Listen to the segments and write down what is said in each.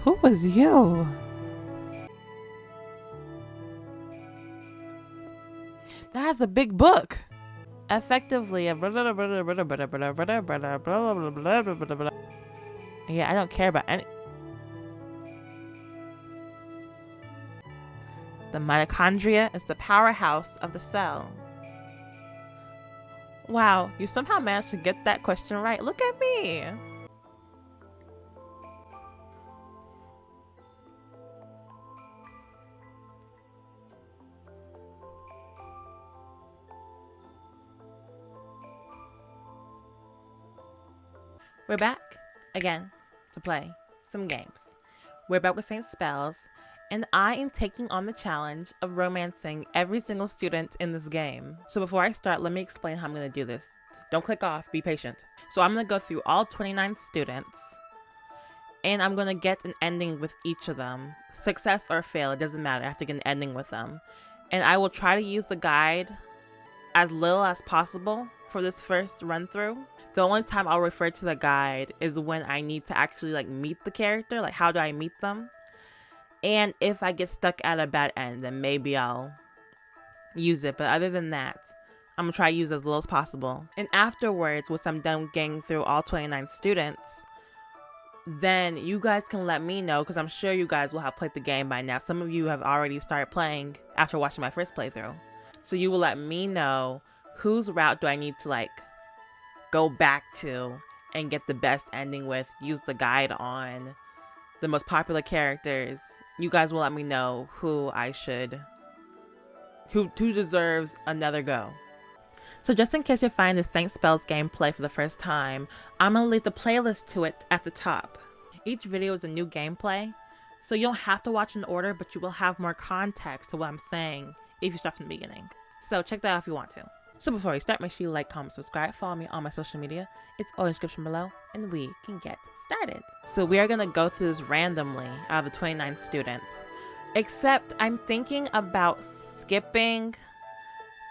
Who was you? That's a big book. Effectively, yeah, I don't care about any. The mitochondria is the powerhouse of the cell. Wow, you somehow managed to get that question right. Look at me. We're back again to play some games. We're back with Saint Spells, and I am taking on the challenge of romancing every single student in this game. So before I start, let me explain how I'm going to do this. Don't click off, be patient. So I'm going to go through all 29 students, and I'm going to get an ending with each of them. Success or fail, it doesn't matter. I have to get an ending with them. And I will try to use the guide as little as possible for this first run through. The only time I'll refer to the guide is when I need to actually meet the character, how do I meet them? And if I get stuck at a bad end, then maybe I'll use it. But other than that, I'm gonna try to use as little as possible. And afterwards, once I'm done getting through all 29 students, then you guys can let me know, because I'm sure you guys will have played the game by now. Some of you have already started playing after watching my first playthrough. So you will let me know whose route do I need to go back to and get the best ending with, use the guide on the most popular characters. You guys will let me know who deserves another go. So just in case you're finding the Saint Spells gameplay for the first time, I'm going to leave the playlist to it at the top. Each video is a new gameplay, so you don't have to watch in order, but you will have more context to what I'm saying if you start from the beginning. So check that out if you want to. So before we start, make sure you like, comment, subscribe, follow me on my social media. It's all in the description below, and we can get started. So we are going to go through this randomly out of the 29 students. Except I'm thinking about skipping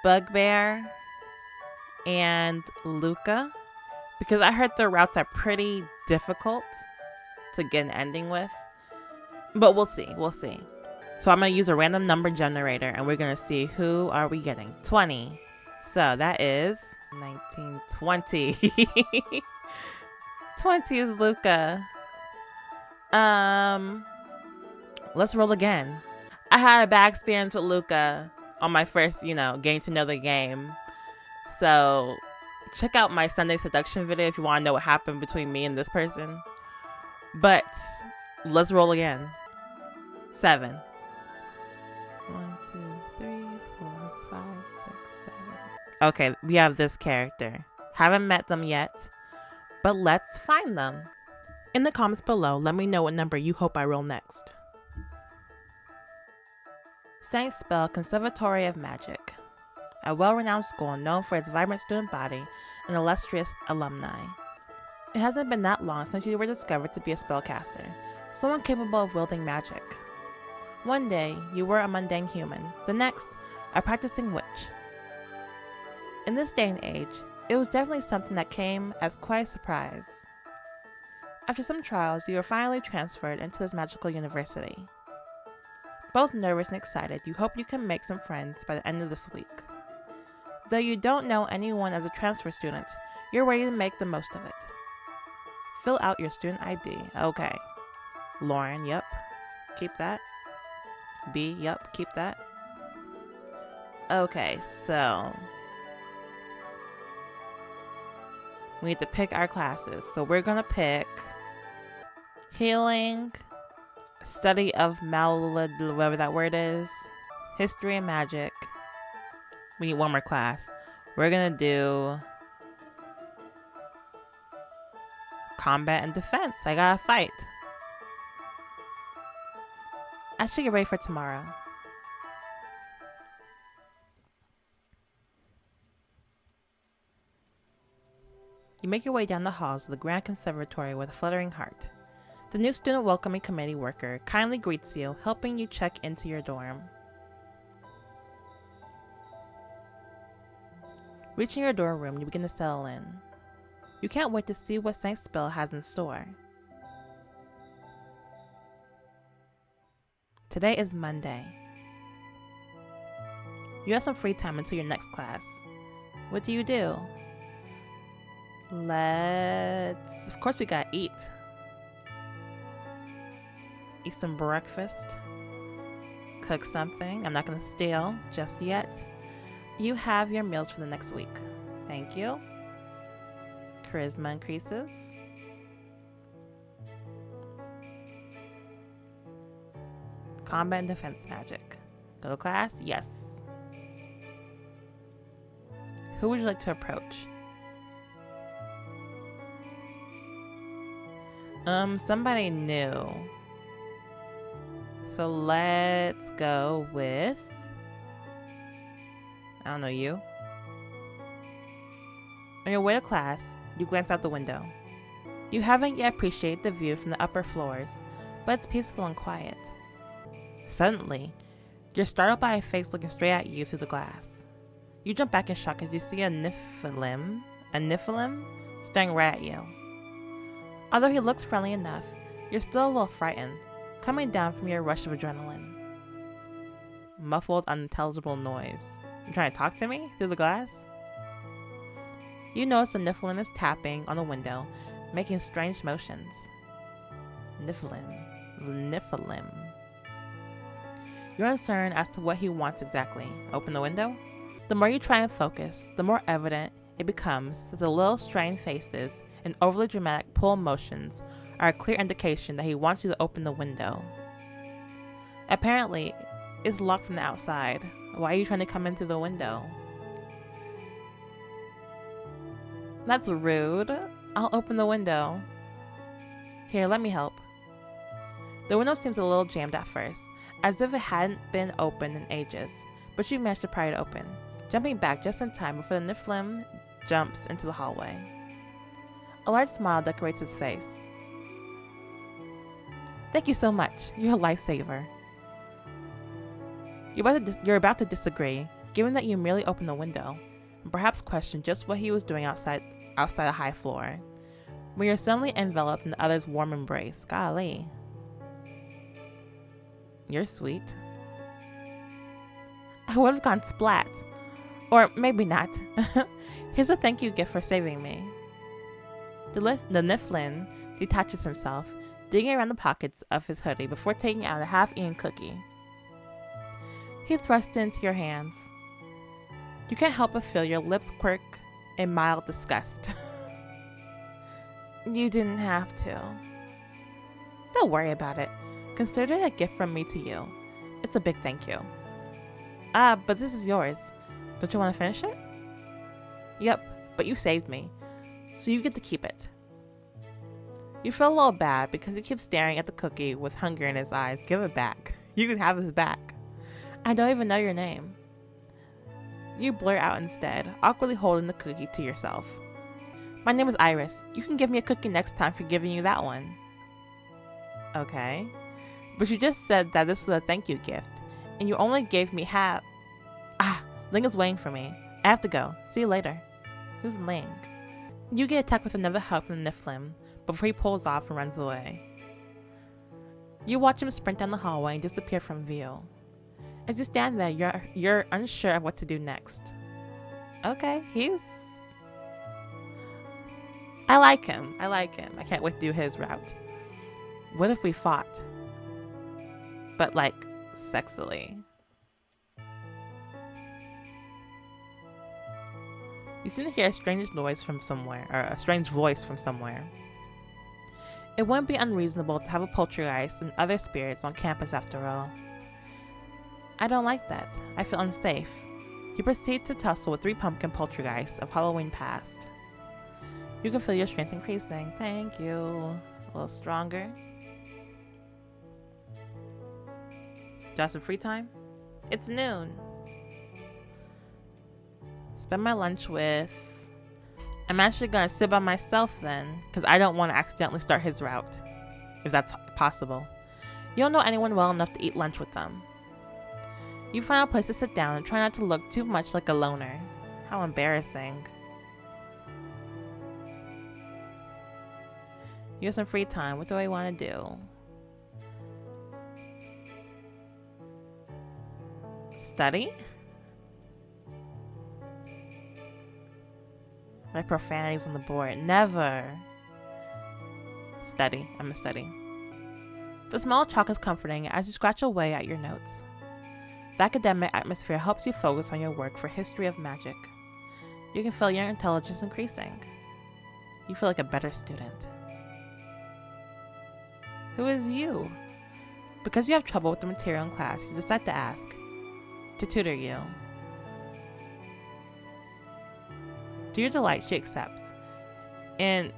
Bugbear and Luca, because I heard their routes are pretty difficult to get an ending with. But we'll see. So I'm going to use a random number generator, and we're going to see who are we getting. 20. So that is 19, 20. 20 is Luca. Let's roll again. I had a bad experience with Luca on my first, getting to know the game. So check out my Sunday seduction video if you want to know what happened between me and this person. But let's roll again. 7. 1, 2, 3, 4, 5, 6, 7. Okay, we have this character. Haven't met them yet, but let's find them. In the comments below, let me know what number you hope I roll next. Saint Spell Conservatory of Magic, a well-renowned school known for its vibrant student body and illustrious alumni. It hasn't been that long since you were discovered to be a spellcaster, someone capable of wielding magic. One day, you were a mundane human, the next, a practicing witch. In this day and age, it was definitely something that came as quite a surprise. After some trials, you were finally transferred into this magical university. Both nervous and excited, you hope you can make some friends by the end of this week. Though you don't know anyone as a transfer student, you're ready to make the most of it. Fill out your student ID. Okay. Lauren, yep. Keep that. B, yep, keep that. Okay, so we need to pick our classes. So we're gonna pick healing, study of whatever that word is, history and magic. We need one more class. We're gonna do combat and defense. I gotta fight. I should get ready for tomorrow. You make your way down the halls of the Grand Conservatory with a fluttering heart. The new student welcoming committee worker kindly greets you, helping you check into your dorm. Reaching your dorm room, you begin to settle in. You can't wait to see what Saint Spell has in store. Today is Monday. You have some free time until your next class. What do? Of course we gotta eat. Eat some breakfast. Cook something. I'm not gonna steal just yet. You have your meals for the next week. Thank you. Charisma increases. Combat and defense magic. Go to class? Yes. Who would you like to approach? Somebody new. So let's go with, I don't know, you. On your way to class, you glance out the window. You haven't yet appreciated the view from the upper floors, but it's peaceful and quiet. Suddenly, you're startled by a face looking straight at you through the glass. You jump back in shock as you see a Nephilim staring right at you. Although he looks friendly enough, you're still a little frightened, coming down from your rush of adrenaline. Muffled, unintelligible noise. You trying to talk to me through the glass? You notice the Nephilim is tapping on the window, making strange motions. Nephilim. You're uncertain as to what he wants exactly. Open the window? The more you try and focus, the more evident it becomes that the little strained faces and overly dramatic pull motions are a clear indication that he wants you to open the window. Apparently, it's locked from the outside. Why are you trying to come in through the window? That's rude. I'll open the window. Here, let me help. The window seems a little jammed at first, as if it hadn't been opened in ages, but you managed to pry it open, jumping back just in time before the Nephilim jumps into the hallway. A large smile decorates his face. Thank you so much. You're a lifesaver. You're about to disagree, given that you merely opened the window, and perhaps question just what he was doing outside a high floor, when you're suddenly enveloped in the other's warm embrace. Golly. You're sweet. I would have gone splat. Or maybe not. Here's a thank you gift for saving me. The Nephilim detaches himself, digging around the pockets of his hoodie before taking out a half-eaten cookie. He thrusts it into your hands. You can't help but feel your lips quirk in mild disgust. You didn't have to. Don't worry about it. Consider it a gift from me to you. It's a big thank you. But this is yours. Don't you want to finish it? Yep, but you saved me, so you get to keep it. You feel a little bad because he keeps staring at the cookie with hunger in his eyes. Give it back. You can have this back. I don't even know your name. You blurt out instead, awkwardly holding the cookie to yourself. My name is Iris. You can give me a cookie next time for giving you that one. Okay. But you just said that this was a thank you gift, and you only gave me half. Ling is waiting for me. I have to go. See you later. Who's Ling? You get attacked with another hug from the Nephilim before he pulls off and runs away. You watch him sprint down the hallway and disappear from view. As you stand there, you're unsure of what to do next. Okay, I like him. I can't wait to do his route. What if we fought? But like, sexily. You seem to hear a strange noise from somewhere, or a strange voice from somewhere. It wouldn't be unreasonable to have a poltergeist and other spirits on campus after all. I don't like that. I feel unsafe. You proceed to tussle with 3 pumpkin poltergeists of Halloween past. You can feel your strength increasing. Thank you. A little stronger. Got some free time? It's noon. Spend my lunch with... I'm actually gonna sit by myself then, because I don't want to accidentally start his route, if that's possible. You don't know anyone well enough to eat lunch with them. You find a place to sit down and try not to look too much like a loner. How embarrassing. You have some free time. What do I want to do? Study? My profanity's on the board. Never. Study. I'm gonna study. The smell of chocolate is comforting as you scratch away at your notes. The academic atmosphere helps you focus on your work for history of magic. You can feel your intelligence increasing. You feel like a better student. Who is you? Because you have trouble with the material in class, you decide to ask to tutor you. To your delight, she accepts. And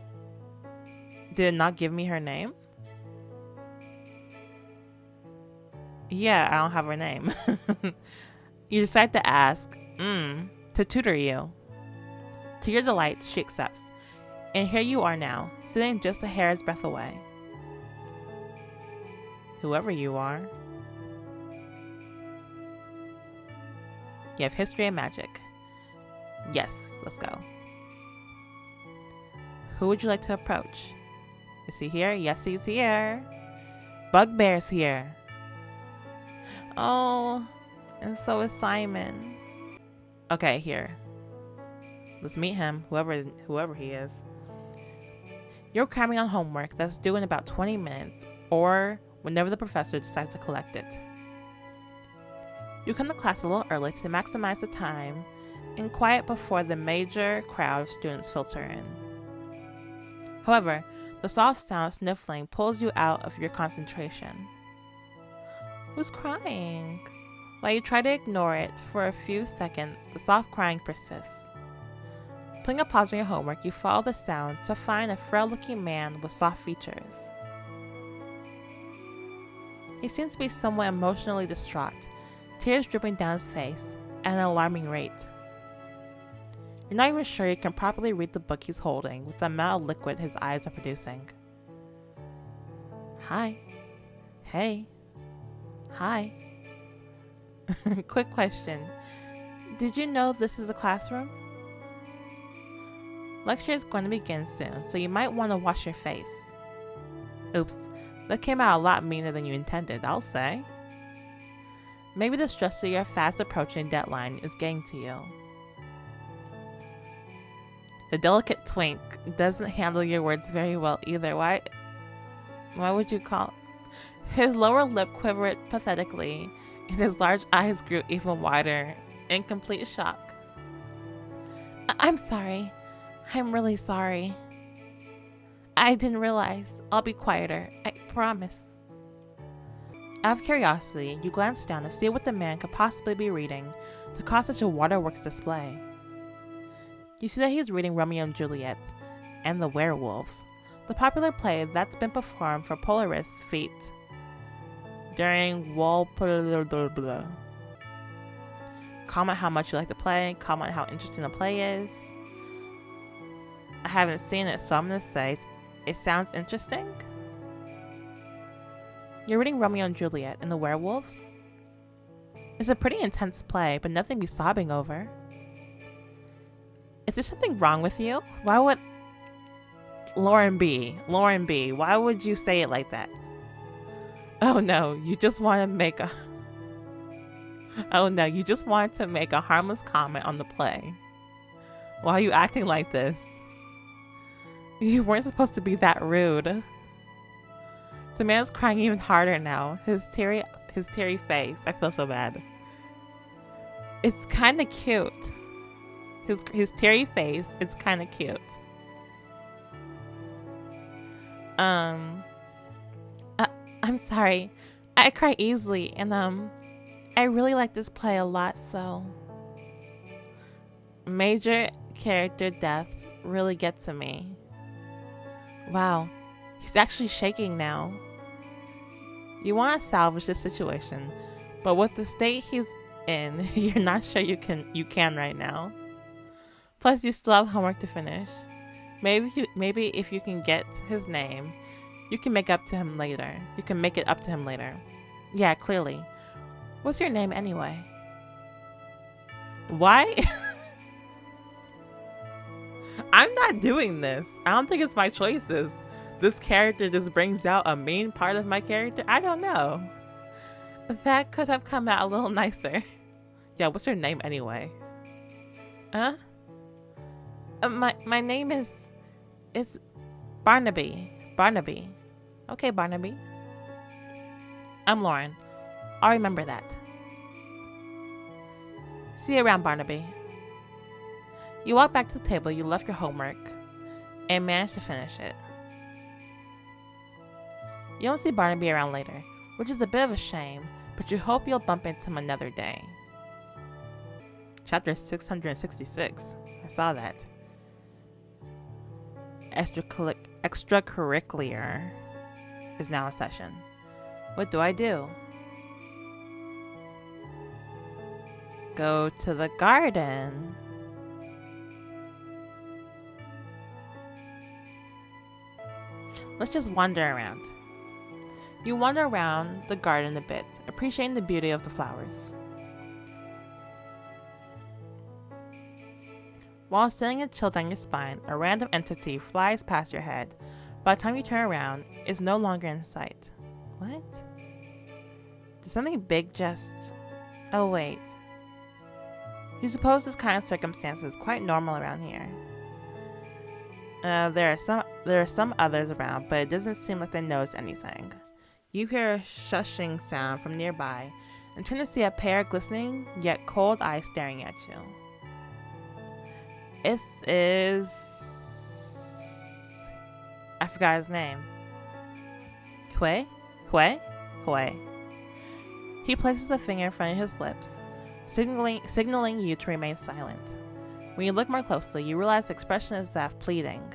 did not give me her name? Yeah, I don't have her name. You decide to ask to tutor you. To your delight, she accepts. And here you are now, sitting just a hair's breadth away. Whoever you are. You have history and magic. Yes, let's go. Who would you like to approach? Is he here? Yes, he's here. Bugbear's here. Oh, and so is Simon. Okay, here. Let's meet him, whoever he is. You're cramming on homework that's due in about 20 minutes, or whenever the professor decides to collect it. You come to class a little early to maximize the time and quiet before the major crowd of students filter in. However, the soft sound of sniffling pulls you out of your concentration. Who's crying? While you try to ignore it for a few seconds, the soft crying persists. Putting a pause on your homework, you follow the sound to find a frail-looking man with soft features. He seems to be somewhat emotionally distraught, tears dripping down his face at an alarming rate. You're not even sure you can properly read the book he's holding with the amount of liquid his eyes are producing. Hi. Hey. Hi. Quick question. Did you know this is a classroom? Lecture is going to begin soon, so you might want to wash your face. Oops, that came out a lot meaner than you intended, I'll say. Maybe the stress of your fast approaching deadline is getting to you. The delicate twink doesn't handle your words very well either. Why would you call? His lower lip quivered pathetically, and his large eyes grew even wider in complete shock. I'm sorry. I'm really sorry. I didn't realize. I'll be quieter. I promise. Out of curiosity, you glance down to see what the man could possibly be reading to cause such a waterworks display. You see that he's reading Romeo and Juliet and the Werewolves, the popular play that's been performed for Polaris feet during Walpole. Comment how much you like the play, comment how interesting the play is. I haven't seen it, so I'm going to say it sounds interesting. You're reading Romeo and Juliet and the Werewolves? It's a pretty intense play, but nothing to be sobbing over. Is there something wrong with you? Why would... Lauren B, why would you say it like that? Oh no, you just want to make a... Oh no, you just wanted to make a harmless comment on the play. Why are you acting like this? You weren't supposed to be that rude. The man's crying even harder now. His teary face. I feel so bad. It's kind of cute. His teary face. It's kind of cute. I'm sorry. I cry easily, and I really like this play a lot. So, major character deaths really get to me. Wow, he's actually shaking now. You want to salvage this situation, but with the state he's in, you're not sure you can right now. Plus, you still have homework to finish. Maybe if you can get his name, you can make up to him later. You can make it up to him later. Yeah, clearly. What's your name anyway? Why? I'm not doing this. I don't think it's my choices. This character just brings out a mean part of my character. I don't know. That could have come out a little nicer. Yeah, what's your name anyway? Huh? My name is Barnaby. Barnaby. Okay, Barnaby. I'm Lauren. I'll remember that. See you around, Barnaby. You walk back to the table you left your homework and manage to finish it. You don't see Barnaby around later, which is a bit of a shame, but you hope you'll bump into him another day. Chapter 666. I saw that. Extracurricular is now in session. What do I do? Go to the garden. Let's just wander around. You wander around the garden a bit, appreciating the beauty of the flowers. While sitting a chill down your spine, a random entity flies past your head. By the time you turn around, it's no longer in sight. What? Did something big just... Oh wait. You suppose this kind of circumstance is quite normal around here. There are some others around, but it doesn't seem like they notice anything. You hear a shushing sound from nearby and turn to see a pair of glistening yet cold eyes staring at you. This is... I forgot his name. Hui? He places a finger in front of his lips, signaling you to remain silent. When you look more closely, you realize the expression is that of pleading.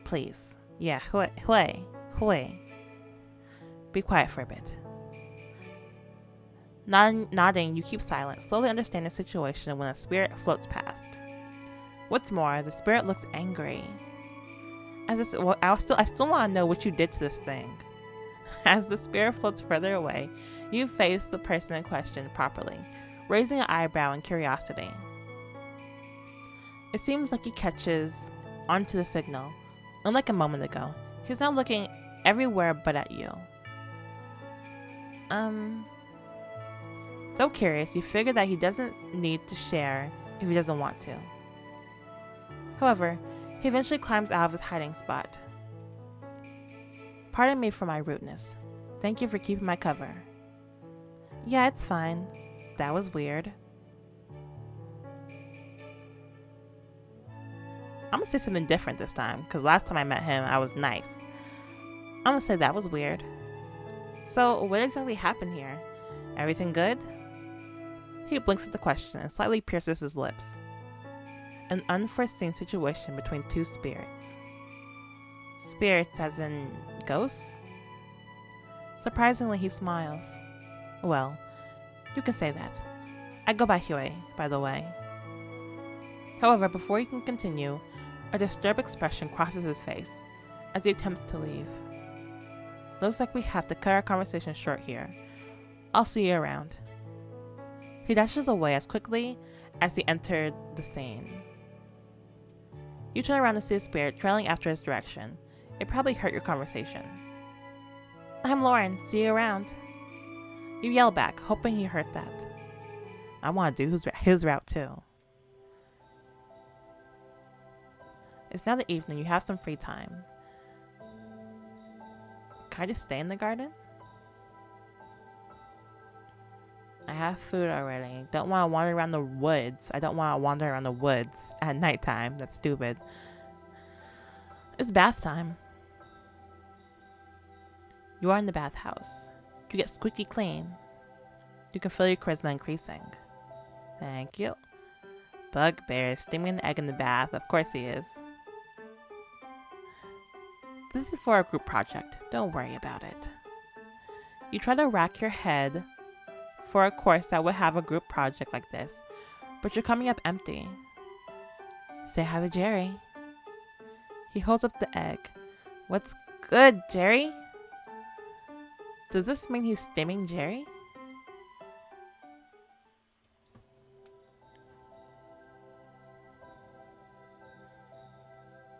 Please. Yeah, Hui. Be quiet for a bit. Nodding, you keep silent, slowly understanding the situation when a spirit floats past. What's more, the spirit looks angry. I still want to know what you did to this thing. As the spirit floats further away, you face the person in question properly, raising an eyebrow in curiosity. It seems like he catches onto the signal. Unlike a moment ago, he's now looking everywhere but at you. Though curious, you figure that he doesn't need to share if he doesn't want to. However, he eventually climbs out of his hiding spot. Pardon me for my rudeness. Thank you for keeping my cover. Yeah, it's fine. That was weird. I'm gonna say something different this time, because last time I met him, I was nice. I'm gonna say that was weird. So, what exactly happened here? Everything good? He blinks at the question and slightly pierces his lips. An unforeseen situation between two spirits. Spirits as in ghosts? Surprisingly, he smiles. Well, you can say that. I go by Hui, by the way. However, before you can continue, a disturbed expression crosses his face as he attempts to leave. Looks like we have to cut our conversation short here. I'll see you around. He dashes away as quickly as he entered the scene. You turn around to see the spirit trailing after his direction. It probably hurt your conversation. I'm Lauren, see you around. You yell back, hoping he heard that. I want to do his route too. It's now the evening, you have some free time. Can I just stay in the garden? I have food already. Don't want to wander around the woods. I don't want to wander around the woods at nighttime. That's stupid. It's bath time. You are in the bathhouse. You get squeaky clean. You can feel your charisma increasing. Thank you. Bugbear steaming the egg in the bath. Of course he is. This is for a group project. Don't worry about it. You try to rack your head for a course that would have a group project like this, but you're coming up empty. Say hi to Jerry. He holds up the egg. What's good, Jerry? Does this mean he's stimming Jerry?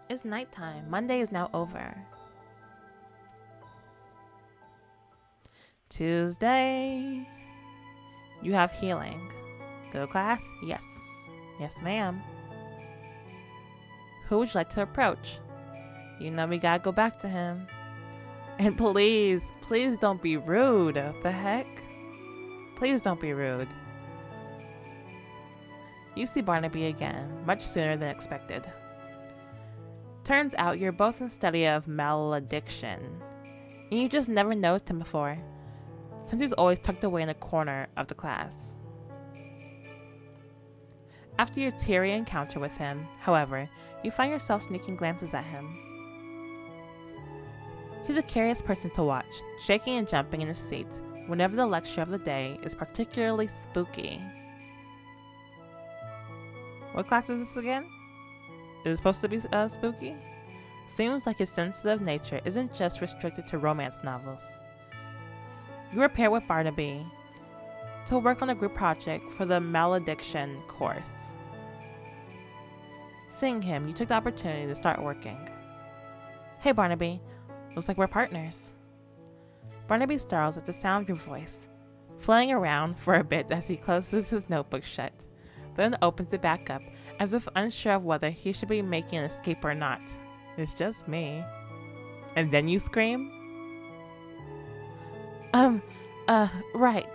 It's nighttime. Monday is now over. Tuesday. You have healing. Go to class? Yes. Yes, ma'am. Who would you like to approach? You know we gotta go back to him. And please don't be rude. What the heck? Please don't be rude. You see Barnaby again, much sooner than expected. Turns out you're both in study of malediction, and you just never noticed him before, since he's always tucked away in a corner of the class. After your teary encounter with him, however, you find yourself sneaking glances at him. He's a curious person to watch, shaking and jumping in his seat whenever the lecture of the day is particularly spooky. What class is this again? Is it supposed to be spooky? Seems like his sensitive nature isn't just restricted to romance novels. You are paired with Barnaby to work on a group project for the malediction course. Seeing him, you took the opportunity to start working. Hey Barnaby, looks like we're partners. Barnaby startles at the sound of your voice, flying around for a bit as he closes his notebook shut, then opens it back up as if unsure of whether he should be making an escape or not. It's just me. And then you scream? Right.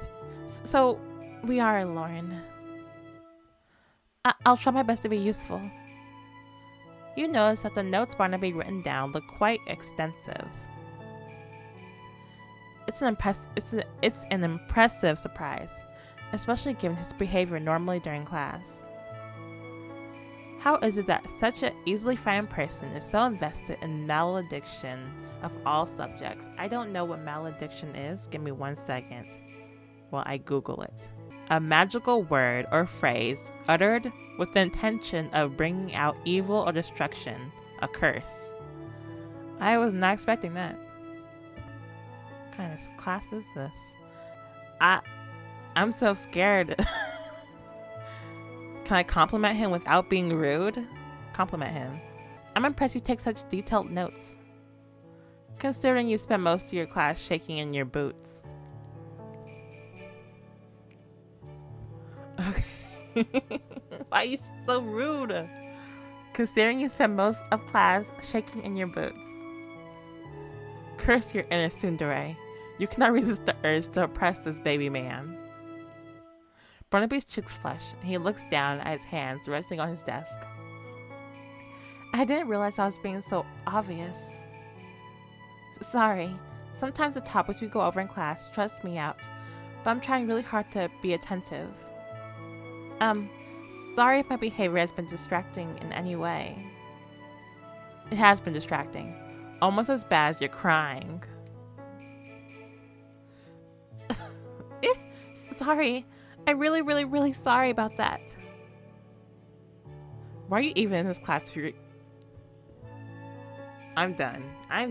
So, we are, Lauren. I'll try my best to be useful. You notice that the notes Barnaby written down look quite extensive. It's an impressive surprise, especially given his behavior normally during class. How is it that such an easily frightened person is so invested in malediction of all subjects? I don't know what malediction is. Give me 1 second while I Google it. A magical word or phrase uttered with the intention of bringing out evil or destruction, a curse. I was not expecting that. What kind of class is this? I'm so scared. Can I compliment him without being rude? Compliment him. I'm impressed you take such detailed notes, considering you spend most of your class shaking in your boots. Okay. Why are you so rude? Considering you spend most of class shaking in your boots. Curse your inner tsundere. You cannot resist the urge to oppress this baby man. Barnaby's cheeks flush, and he looks down at his hands resting on his desk. I didn't realize I was being so obvious. Sorry. Sometimes the topics we go over in class stress me out, but I'm trying really hard to be attentive. Sorry if my behavior has been distracting in any way. It has been distracting. Almost as bad as you're crying. Sorry. I'm really sorry about that. Why are you even in this class period? I'm done. I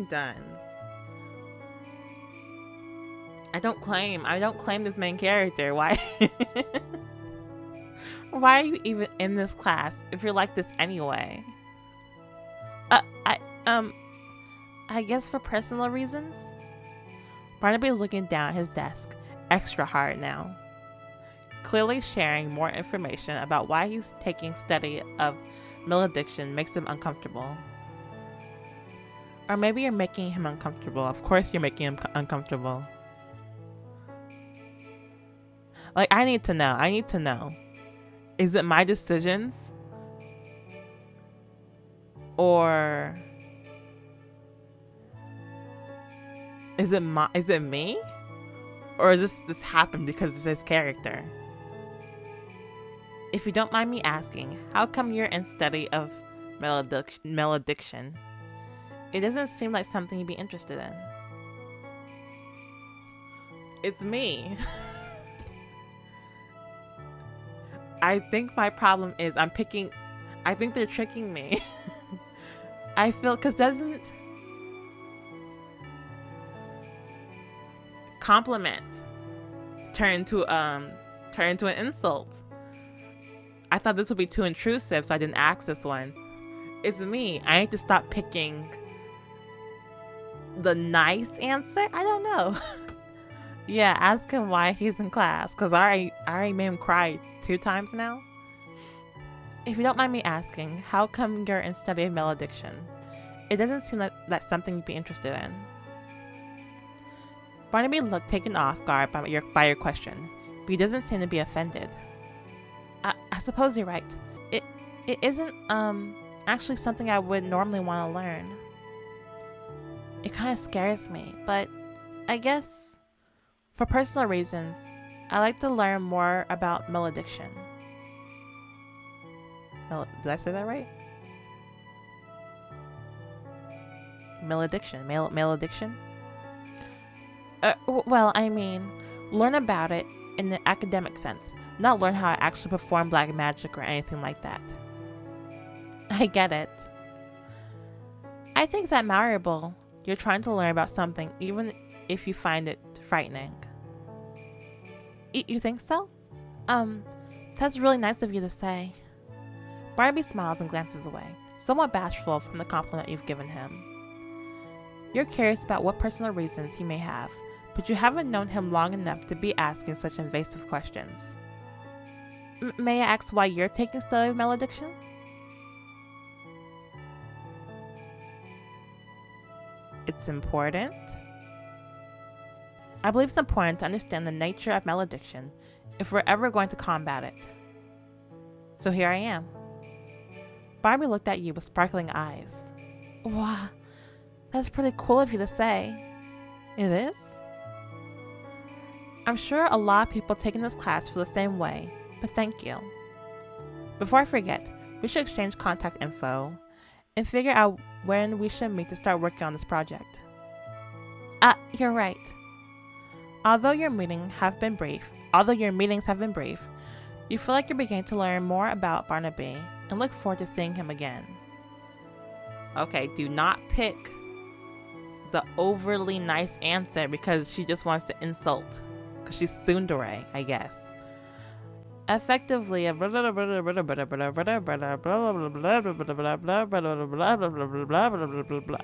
don't claim this main character. Why? Why are you even in this class if you're like this anyway? I guess for personal reasons? Barnaby is looking down at his desk, extra hard now. Clearly sharing more information about why he's taking study of malediction makes him uncomfortable. Or maybe you're making him uncomfortable. Of course you're making him uncomfortable. Like, I need to know. Is it my decisions? Or is it me? Or is this happened because it's his character? If you don't mind me asking, how come you're in study of malediction? It doesn't seem like something you'd be interested in. It's me. I think my problem is I think they're tricking me. I feel, because doesn't compliment turn to an insult? I thought this would be too intrusive, so I didn't ask this one. It's me. I need to stop picking the nice answer. I don't know. Yeah, ask him why he's in class, because I already made him cry 2 times now. If you don't mind me asking, how come you're in study of malediction? It doesn't seem like that's something you'd be interested in. Barnaby looked taken off guard by your question, but he doesn't seem to be offended. I suppose you're right. It it isn't actually something I would normally want to learn. It kind of scares me, but I guess for personal reasons, I like to learn more about malediction. Did I say that right? Malediction. Malediction? Well, I mean, learn about it in the academic sense, not learn how to actually perform black magic or anything like that. I get it. I think it's admirable. You're trying to learn about something, even if you find it frightening. You think so? That's really nice of you to say. Barnaby smiles and glances away, somewhat bashful from the compliment you've given him. You're curious about what personal reasons he may have, but you haven't known him long enough to be asking such invasive questions. May I ask why you're taking study of malediction? It's important. I believe it's important to understand the nature of malediction if we're ever going to combat it. So here I am. Barnaby looked at you with sparkling eyes. Wow, that's pretty cool of you to say. It is? I'm sure a lot of people taking this class feel the same way, but thank you. Before I forget, we should exchange contact info and figure out when we should meet to start working on this project. You're right. Although your meetings have been brief, you feel like you're beginning to learn more about Barnaby and look forward to seeing him again. Okay, do not pick the overly nice answer because she just wants to insult. Because she's tsundere, I guess. Effectively, I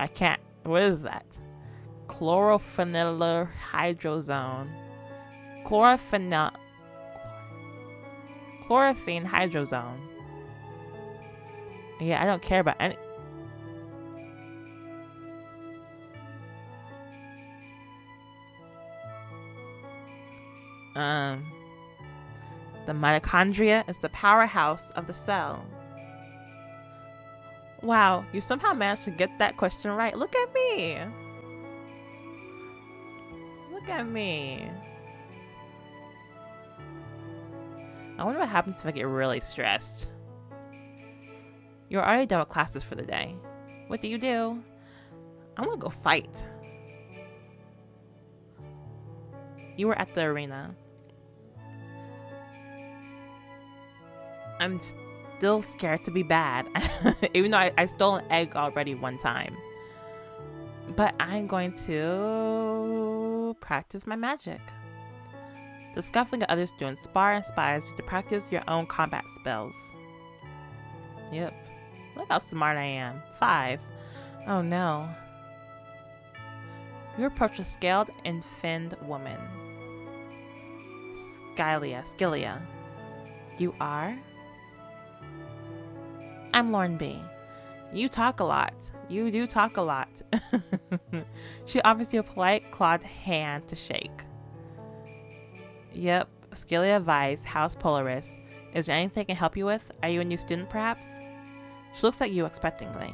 can't. What is that? Chlorophenylhydrazone. Chloraphene hydrazone. Yeah, I don't care about any. The mitochondria is the powerhouse of the cell. Wow, you somehow managed to get that question right. Look at me. Look at me. I wonder what happens if I get really stressed. You're already done with classes for the day. What do? I'm gonna go fight. You were at the arena. I'm still scared to be bad, even though I stole an egg already one time. But I'm going to practice my magic. The scuffling of other students spar inspires you to practice your own combat spells. Yep. Look how smart I am. 5. Oh no. You approach a scaled and finned woman. Scylla. You are? I'm Lauren B. You talk a lot. You do talk a lot. She offers you a polite clawed hand to shake. Yep, Scylla Vice, House Polaris. Is there anything I can help you with? Are you a new student, perhaps? She looks at you expectantly.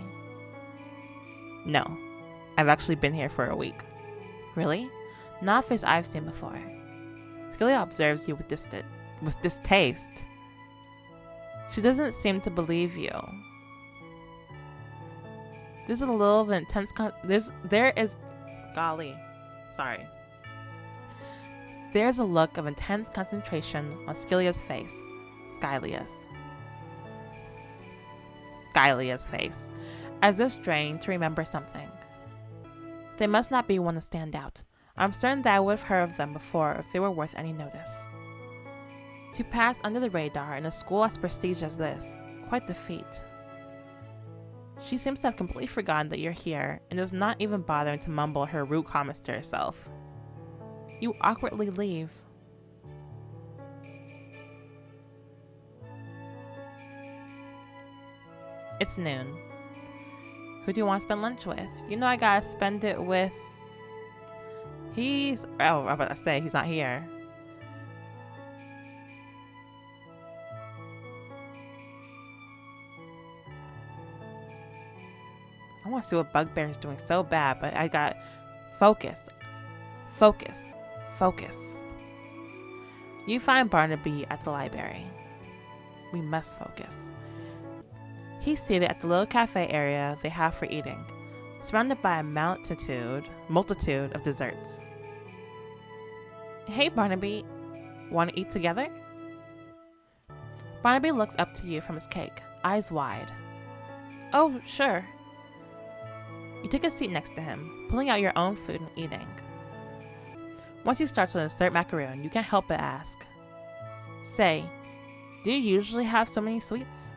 No, I've actually been here for a week. Really? Not a face I've seen before. Scylla observes you with distaste. She doesn't seem to believe you. There's a little of an intense There's a look of intense concentration on Scylla's face. Scylla's face, as if strained to remember something. They must not be one to stand out. I'm certain that I would have heard of them before if they were worth any notice. To pass under the radar in a school as prestigious as this, quite the feat. She seems to have completely forgotten that you're here and is not even bothering to mumble her rude comments to herself. You awkwardly leave. It's noon. Who do you want to spend lunch with? You know I gotta spend it with... I'm about to say, he's not here. I want to see what Bugbear's doing so bad, but I got... Focus. Focus. Focus. You find Barnaby at the library. We must focus. He's seated at the little cafe area they have for eating, surrounded by a multitude of desserts. Hey, Barnaby. Want to eat together? Barnaby looks up to you from his cake, eyes wide. Oh, sure. You take a seat next to him, pulling out your own food and eating. Once he starts with a dessert macaroon, you can't help but ask, Say, do you usually have so many sweets?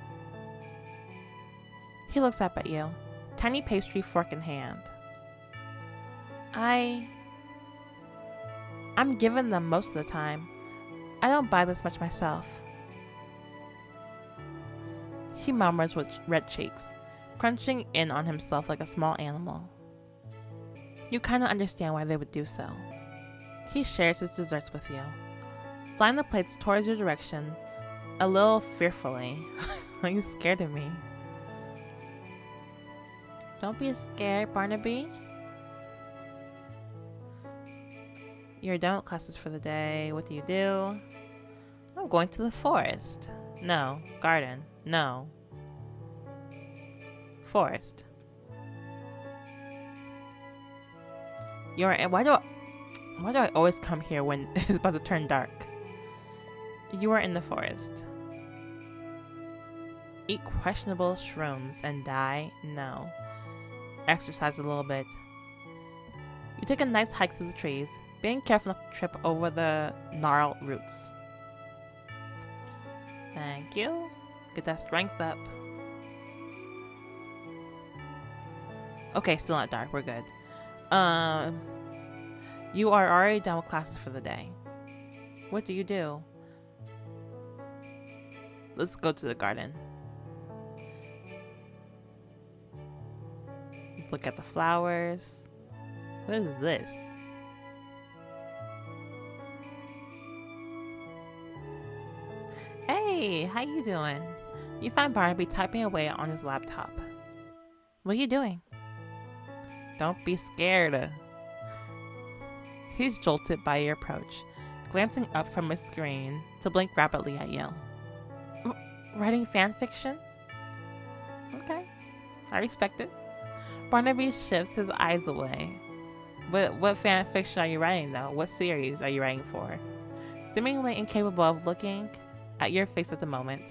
He looks up at you, tiny pastry fork in hand. I'm given them most of the time. I don't buy this much myself. He murmurs with red cheeks, crunching in on himself like a small animal. You kind of understand why they would do so. He shares his desserts with you, sliding the plates towards your direction, a little fearfully. Are you scared of me? Don't be scared, Barnaby. You're done with classes for the day. What do? I'm going to the forest. No. Garden. No. Forest. Why do I always come here when it's about to turn dark? You are in the forest. Eat questionable shrooms and die? No. Exercise a little bit. You take a nice hike through the trees, being careful not to trip over the gnarled roots. Thank you. Get that strength up. Okay, still not dark. We're good. You are already done with classes for the day. What do? Let's go to the garden. Look at the flowers. What is this? Hey, how you doing? You find Barnaby typing away on his laptop. What are you doing? Don't be scared. He's jolted by your approach, glancing up from his screen to blink rapidly at you. Writing fan fiction? Okay, I respect it. Barnaby shifts his eyes away. What fan fiction are you writing though? What series are you writing for? Seemingly incapable of looking at your face at the moment,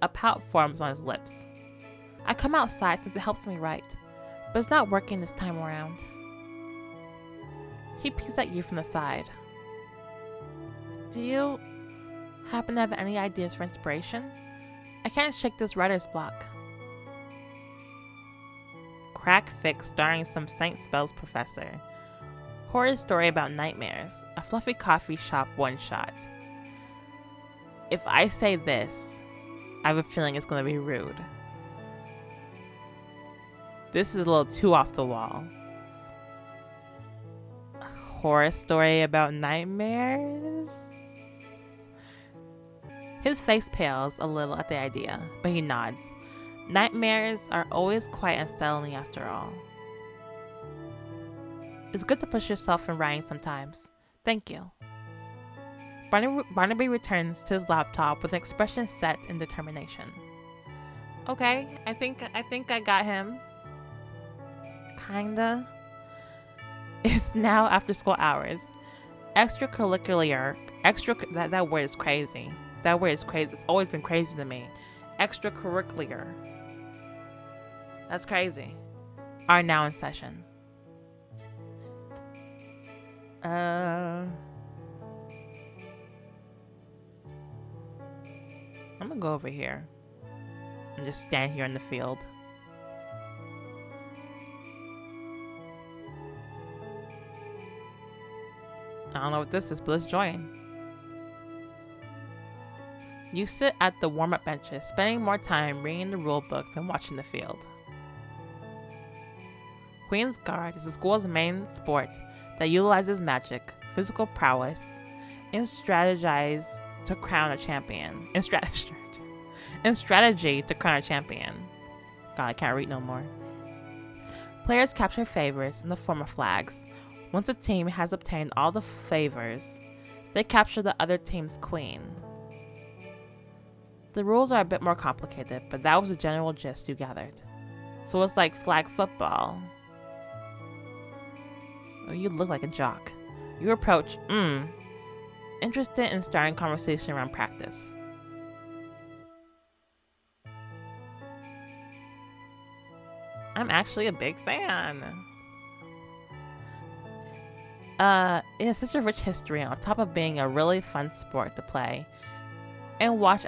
a pout forms on his lips. I come outside since it helps me write, but it's not working this time around. He peeks at you from the side. Do you happen to have any ideas for inspiration? I can't shake this writer's block. Crack fic starring some St. Spells professor. Horror story about nightmares. A fluffy coffee shop one-shot. If I say this, I have a feeling it's going to be rude. This is a little too off the wall. A horror story about nightmares? His face pales a little at the idea, but he nods. Nightmares are always quite unsettling after all. It's good to push yourself in writing sometimes. Thank you. Barnaby returns to his laptop with an expression set in determination. Okay, I think I got him. Kinda. It's now after school hours. Extracurricular. That word is crazy. That word is crazy. It's always been crazy to me. Extracurricular. That's crazy. Are now in session. I'm gonna go over here and just stand here in the field. I don't know what this is, but let's join. You sit at the warm-up benches, spending more time reading the rule book than watching the field. Queen's Guard is the school's main sport that utilizes magic, physical prowess, and strategize to crown a champion. And strategy to crown a champion. God, I can't read no more. Players capture favors in the form of flags. Once a team has obtained all the favors, they capture the other team's queen. The rules are a bit more complicated, but that was the general gist you gathered. So it's like flag football. Oh, you look like a jock. You approach, interested in starting conversation around practice. I'm actually a big fan. It has such a rich history on top of being a really fun sport to play and watch.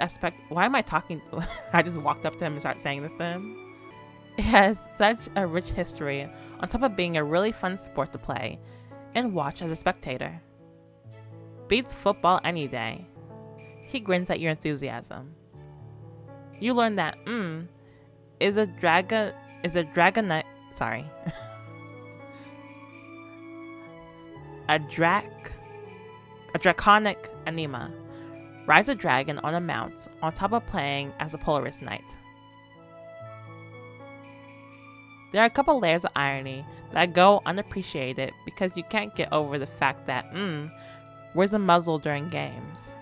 Why am I talking? I just walked up to him and started saying this to him. It has such a rich history on top of being a really fun sport to play and watch as a spectator. Beats football any day. He grins at your enthusiasm. You learn that is a dragonite. Sorry. a draconic anima. Rides a dragon on a mount on top of playing as a Polaris Knight. There are a couple layers of irony that go unappreciated because you can't get over the fact that wears a muzzle during games.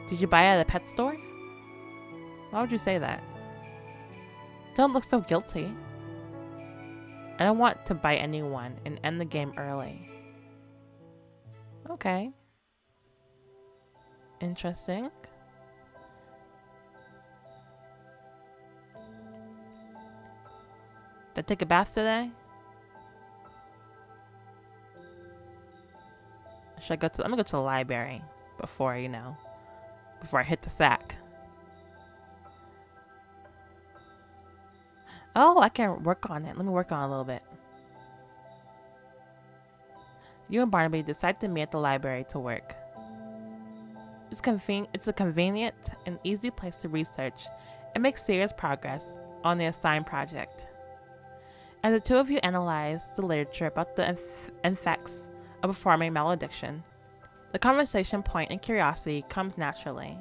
Did you buy it at a pet store? Why would you say that? Don't look so guilty. I don't want to bite anyone and end the game early. Okay. Interesting. Did I take a bath today? Should I go to? I'm gonna go to the library before I hit the sack. Oh, I can work on it. Let me work on it a little bit. You and Barnaby decide to meet at the library to work. It's a convenient and easy place to research and make serious progress on the assigned project. As the two of you analyze the literature about the effects of performing malediction, the conversation point and curiosity comes naturally.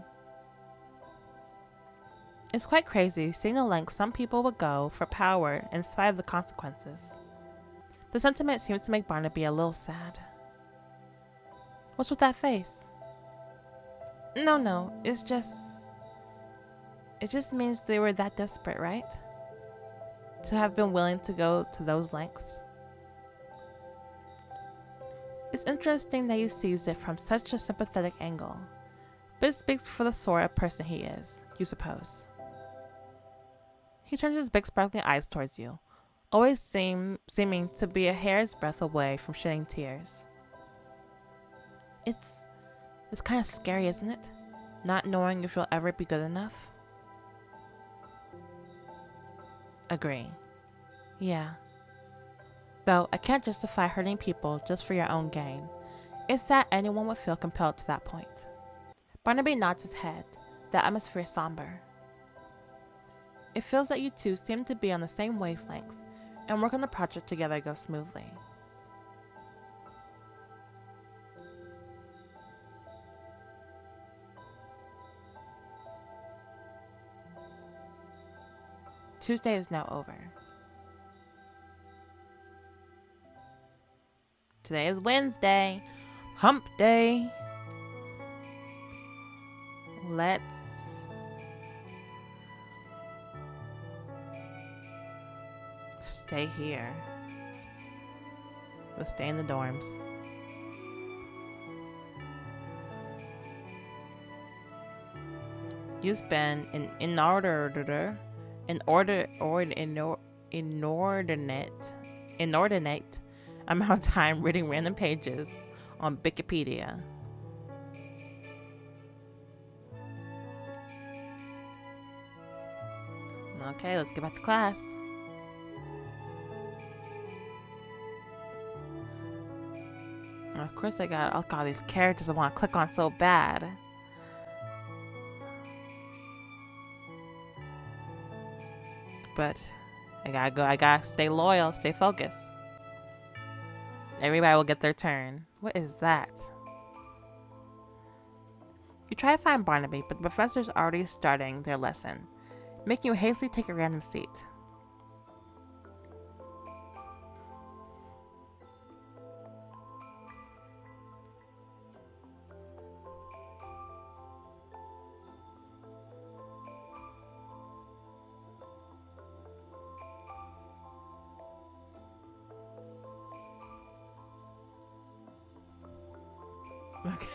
It's quite crazy seeing the length some people would go for power in spite of the consequences. The sentiment seems to make Barnaby a little sad. What's with that face? No, it just means they were that desperate, right? To have been willing to go to those lengths. It's interesting that he sees it from such a sympathetic angle, but it speaks for the sort of person he is, you suppose. He turns his big sparkling eyes towards you, always seeming to be a hair's breadth away from shedding tears. It's kind of scary, isn't it? Not knowing if you'll ever be good enough. Agree. Yeah. Though I can't justify hurting people just for your own gain. It's sad anyone would feel compelled to that point. Barnaby nods his head, the atmosphere somber. It feels that you two seem to be on the same wavelength, and work on the project together goes smoothly. Tuesday is now over. Today is Wednesday. Hump day. Let's stay here. Let's stay in the dorms. You spend an inordinate amount of time reading random pages on Wikipedia. Okay, let's get back to class. Of course I got all these characters I want to click on so bad. But I gotta stay loyal, stay focused. Everybody will get their turn. What is that? You try to find Barnaby, but the professor's already starting their lesson, making you hastily take a random seat. Okay.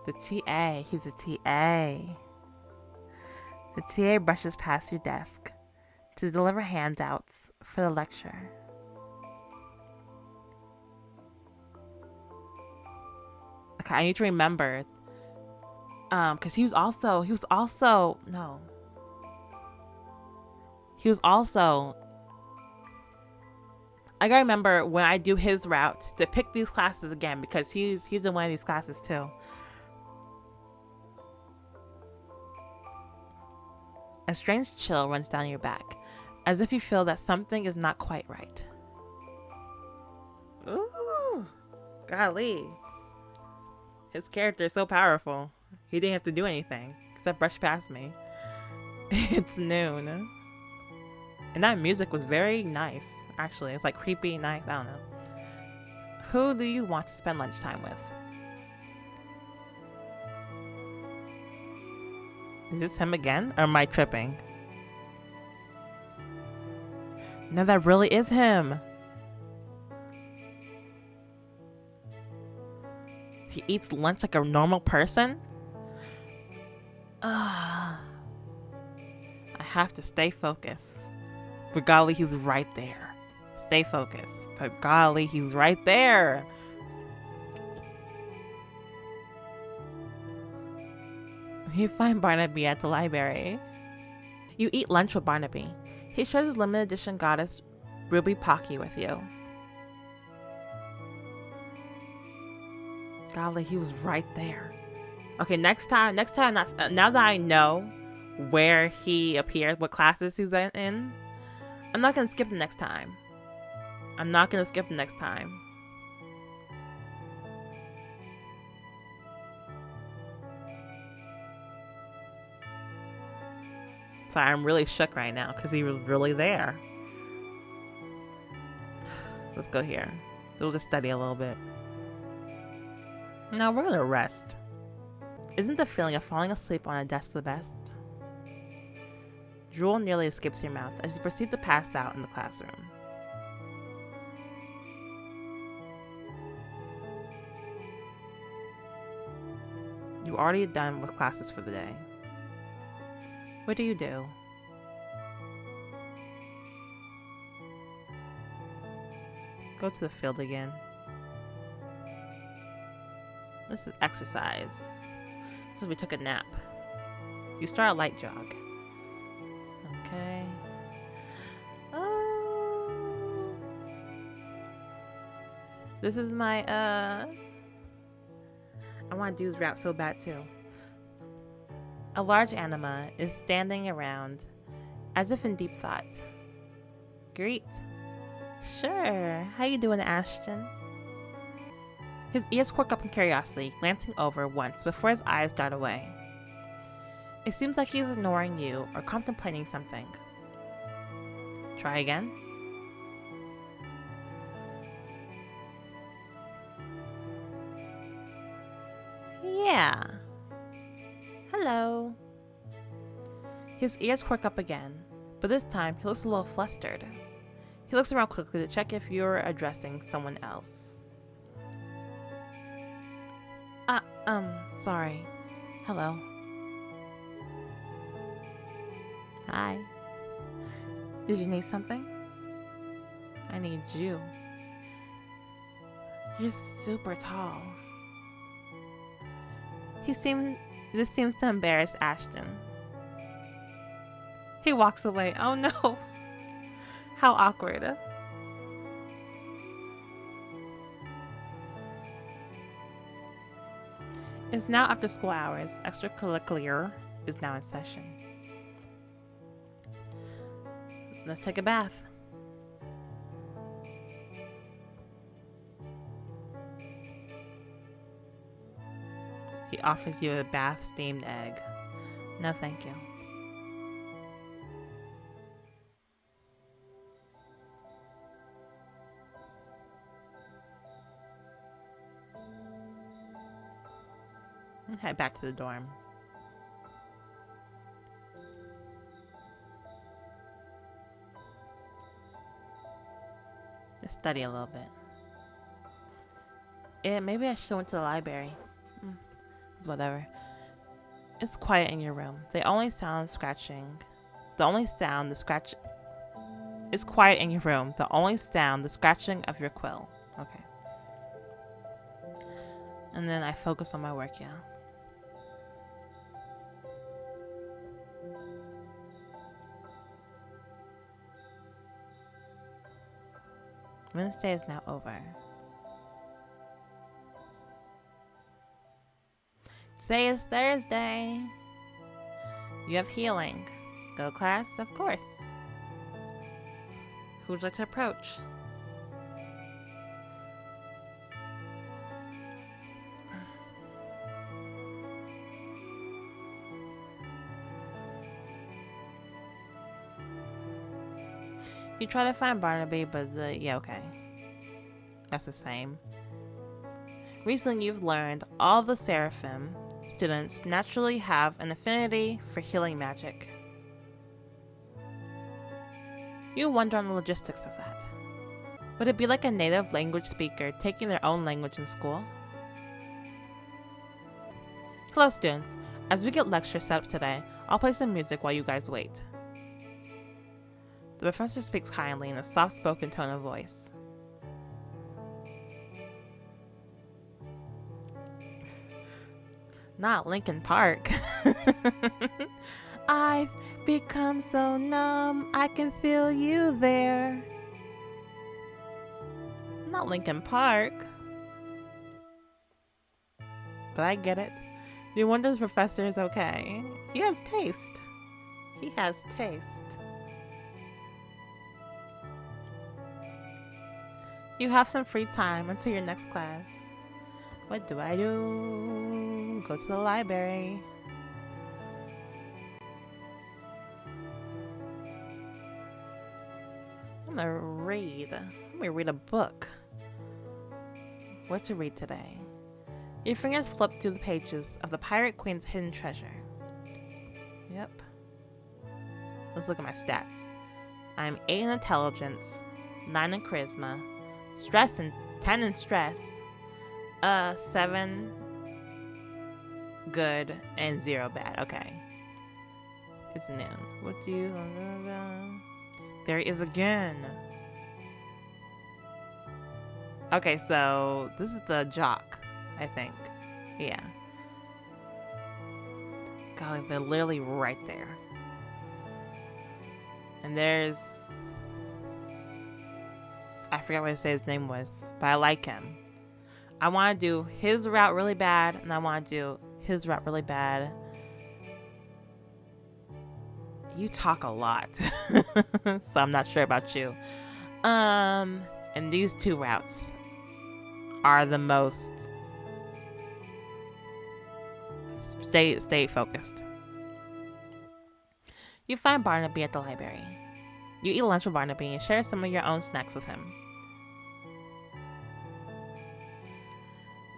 The TA. He's a TA. The TA brushes past your desk to deliver handouts for the lecture. Okay, I need to remember. Because he was also. I gotta remember when I do his route to pick these classes again, because he's in one of these classes too. A strange chill runs down your back, as if you feel that something is not quite right. Ooh, golly. His character is so powerful. He didn't have to do anything except brush past me. It's noon. And that music was very nice, actually. It's like creepy, nice, I don't know. Who do you want to spend lunchtime with? Is this him again? Or am I tripping? No, that really is him. He eats lunch like a normal person? I have to stay focused. But golly, he's right there. Stay focused. But golly, he's right there. You find Barnaby at the library. You eat lunch with Barnaby. He shares his limited edition goddess Ruby Pocky with you. Golly, he was right there. Okay, next time, now that I know where he appears, what classes he's in, I'm not gonna skip the next time. So I'm really shook right now because he was really there. Let's go here. We'll just study a little bit. Now we're gonna rest. Isn't the feeling of falling asleep on a desk the best? Drool nearly escapes your mouth as you proceed to pass out in the classroom. You're already done with classes for the day. What do you do? Go to the field again. This is exercise. Since we took a nap. You start a light jog. Okay. This is my, I want to do this route so bad too. A large anima is standing around as if in deep thought. Greet. Sure. How you doing, Ashton? His ears quirk up in curiosity, glancing over once before his eyes dart away. It seems like he's ignoring you or contemplating something. Try again. Yeah. Hello. His ears quirk up again, but this time he looks a little flustered. He looks around quickly to check if you're addressing someone else. Sorry. Hello. Hi. Did you need something? I need you. You're super tall. This seems to embarrass Ashton. He walks away. Oh no. How awkward. It's now after school hours. Extracurricular is now in session. Let's take a bath. He offers you a bath steamed egg. No, thank you. Head back to the dorm. Just study a little bit. Yeah, maybe I should have went to the library. It's whatever. It's quiet in your room. The only sound scratching. The only sound the scratch. It's quiet in your room. The only sound the scratching of your quill. Okay. And then I focus on my work, yeah. Wednesday is now over. Today is Thursday. You have healing. Go class? Of course. Who would you like to approach? You try to find Barnaby, but yeah, okay. That's the same. Recently, you've learned all the Seraphim students naturally have an affinity for healing magic. You wonder on the logistics of that. Would it be like a native language speaker taking their own language in school? Hello, students. As we get lecture set up today, I'll play some music while you guys wait. The professor speaks kindly in a soft-spoken tone of voice. Not Linkin Park. I've become so numb, I can feel you there. Not Linkin Park. But I get it. You wonder if the professor is okay. He has taste. He has taste. You have some free time until your next class. What do? Go to the library. I'm gonna read. I'm gonna read a book. What to read today? Your fingers flip through the pages of the Pirate Queen's Hidden Treasure. Yep. Let's look at my stats. I'm 8 in intelligence, 9 in charisma, stress and 10 in stress, 7 good and 0 bad. Okay. It's noon. What do you... There he is again. Okay, so this is the jock, I think. Yeah. God, they're literally right there. And there's... I forgot what to say his name was, but I like him. I want to do his route really bad, and I want to do his route really bad. You talk a lot, so I'm not sure about you. And these two routes are the most... Stay focused. You find Barnaby at the library. You eat lunch with Barnaby and share some of your own snacks with him.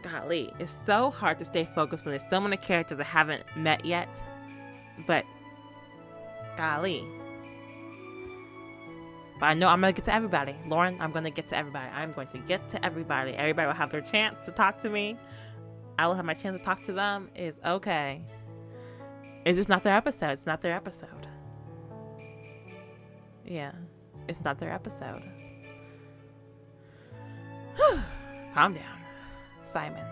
Golly, it's so hard to stay focused when there's so many characters I haven't met yet. But, golly. But I know I'm going to get to everybody. Lauren, I'm going to get to everybody. I'm going to get to everybody. Everybody will have their chance to talk to me. I will have my chance to talk to them. It's okay. It's just not their episode. It's not their episode. Yeah, it's not their episode. Calm down, Simon.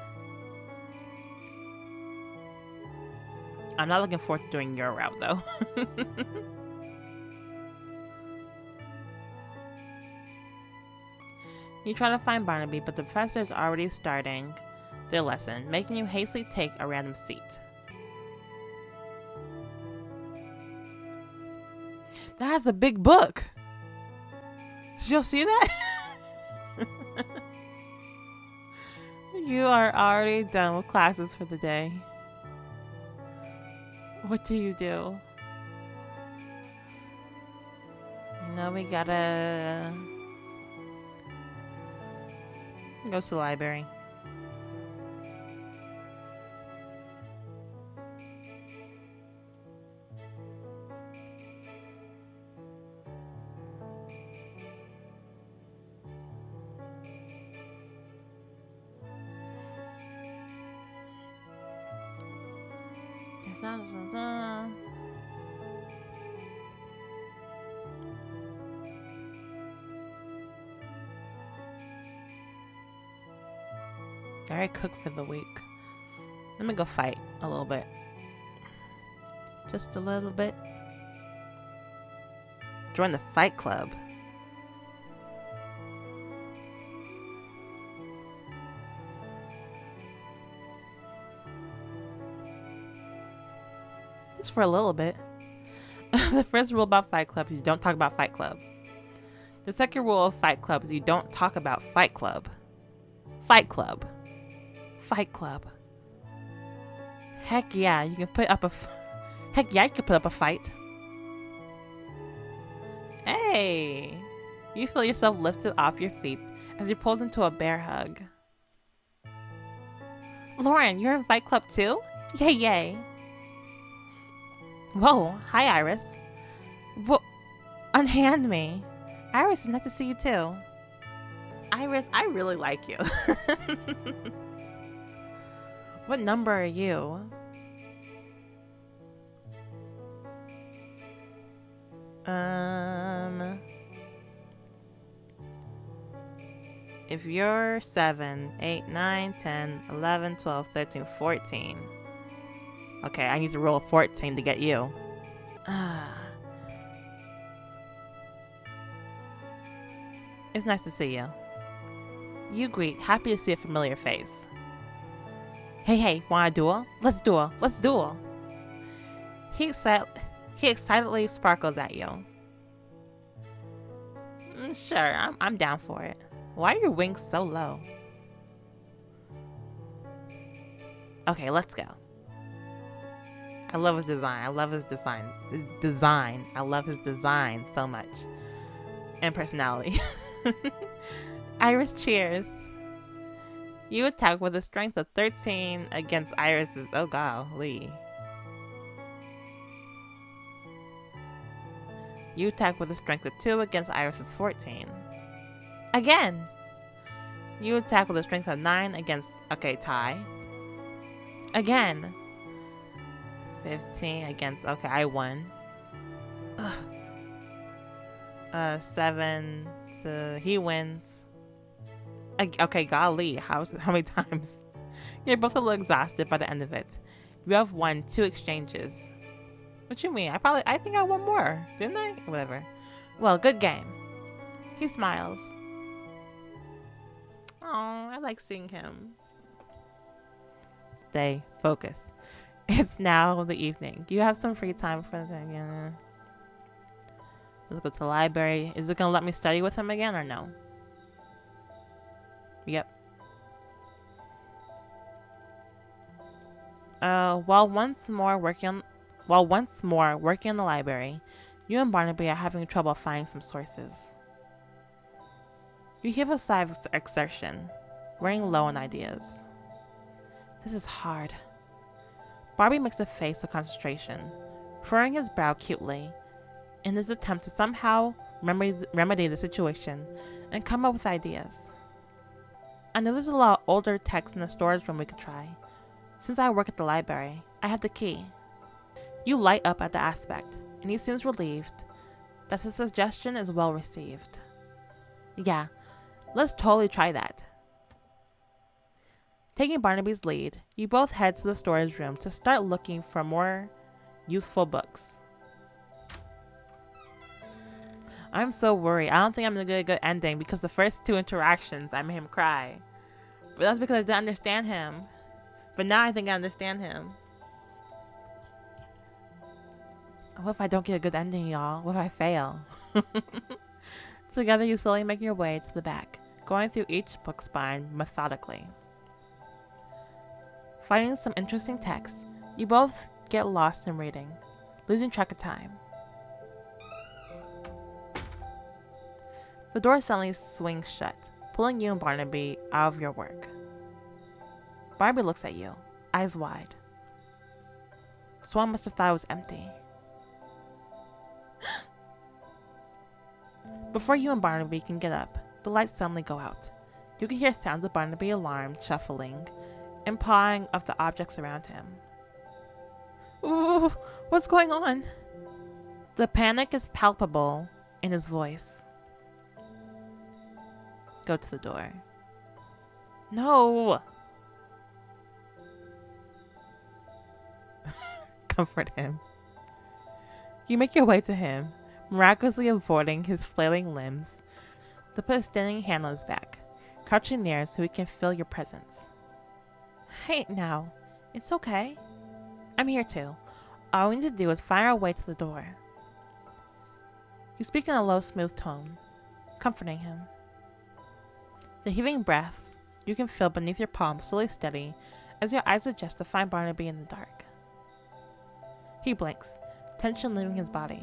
I'm not looking forward to doing your route, though. You try to find Barnaby, but the professor is already starting their lesson, making you hastily take a random seat. That has a big book. Did you see that? You are already done with classes for the day. What do you do? No, we gotta go to the library. It's not so. I already cooked for the week. Let me go fight a little bit. Just a little bit. Join the fight club. Just for a little bit. The first rule about Fight Club is you don't talk about Fight Club. The second rule of Fight Club is you don't talk about Fight Club. Fight Club. Fight Club. Heck yeah, you can put up a heck yeah, you can put up a fight. Hey, you feel yourself lifted off your feet as you're pulled into a bear hug. Lauren, you're in Fight Club too? Yay, yay. Whoa, hi Iris. Unhand me. Iris, it's nice to see you too. Iris, I really like you. What number are you? If you're 7, 8, 9, 10, 11, 12, 13, 14. Okay, I need to roll a 14 to get you. It's nice to see you. You greet, happy to see a familiar face. Hey, wanna duel? Let's duel. He excitedly sparkles at you. Sure, I'm down for it. Why are your wings so low? Okay, let's go. I love his design. I love his design so much. And personality. Iris cheers. You attack with a strength of 13 against Iris's. Oh golly. You attack with a strength of 2 against Iris's 14. Again. You attack with a strength of 9 against. Okay, tie. Again. 15 against. Okay, I won. Ugh. 7. He wins. Okay, golly, how many times? You're both a little exhausted by the end of it. You have won 2 exchanges. What you mean? I think I won more, didn't I? Whatever. Well, good game. He smiles. Oh, I like seeing him. Stay focused. It's now the evening. You have some free time for the thing. Yeah. Let's go to the library. Is it gonna let me study with him again or no? Yep. While once more working in the library, you and Barnaby are having trouble finding some sources. You heave a sigh of exertion, running low on ideas. This is hard. Barbie makes a face of concentration, furrowing his brow cutely, in his attempt to somehow remedy the situation and come up with ideas. I know there's a lot of older texts in the storage room we could try. Since I work at the library, I have the key. You light up at the aspect, and he seems relieved that his suggestion is well received. Yeah, let's totally try that. Taking Barnaby's lead, you both head to the storage room to start looking for more useful books. I'm so worried. I don't think I'm gonna get a good ending because the first two interactions I made him cry. But that's because I didn't understand him. But now I think I understand him. What if I don't get a good ending, y'all? What if I fail? Together, you slowly make your way to the back, going through each book spine methodically. Finding some interesting text, you both get lost in reading, losing track of time. The door suddenly swings shut, pulling you and Barnaby out of your work. Barnaby looks at you, eyes wide. Swan must have thought it was empty. Before you and Barnaby can get up, the lights suddenly go out. You can hear sounds of Barnaby alarmed, shuffling, and pawing of the objects around him. Ooh, what's going on? The panic is palpable in his voice. Go to the door. No! Comfort him. You make your way to him, miraculously avoiding his flailing limbs, to put a standing hand on his back, crouching near so he can feel your presence. Hey, now. It's okay. I'm here too. All we need to do is find our way to the door. You speak in a low, smooth tone, comforting him. The heaving breath you can feel beneath your palms slowly steady as your eyes adjust to find Barnaby in the dark. He blinks, tension leaving his body.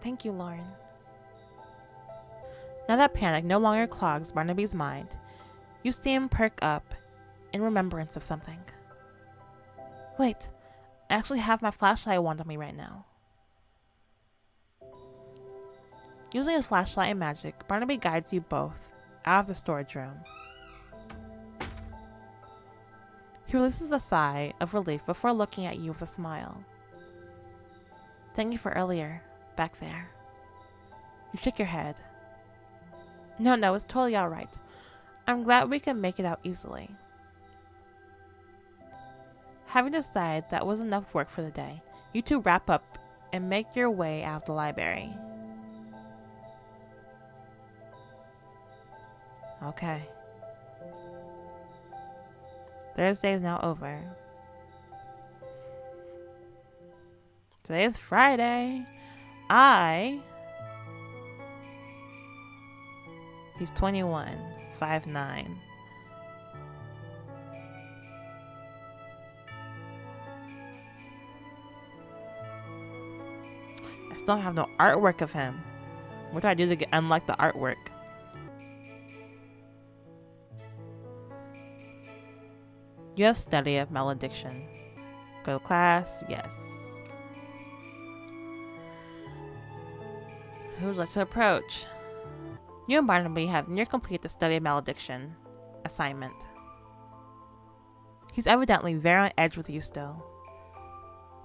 Thank you, Lauren. Now that panic no longer clogs Barnaby's mind, you see him perk up in remembrance of something. Wait, I actually have my flashlight wand on me right now. Using his flashlight and magic, Barnaby guides you both out of the storage room. He releases a sigh of relief before looking at you with a smile. Thank you for earlier, back there. You shake your head. No, it's totally alright. I'm glad we can make it out easily. Having decided that was enough work for the day, you two wrap up and make your way out of the library. Okay. Thursday is now over. Today is Friday. He's 21, 5'9". I still don't have no artwork of him. What do I do to unlock the artwork? You have study of malediction. Go to class? Yes. Who would like to approach? You and Barnaby have near complete the study of malediction assignment. He's evidently very on edge with you still.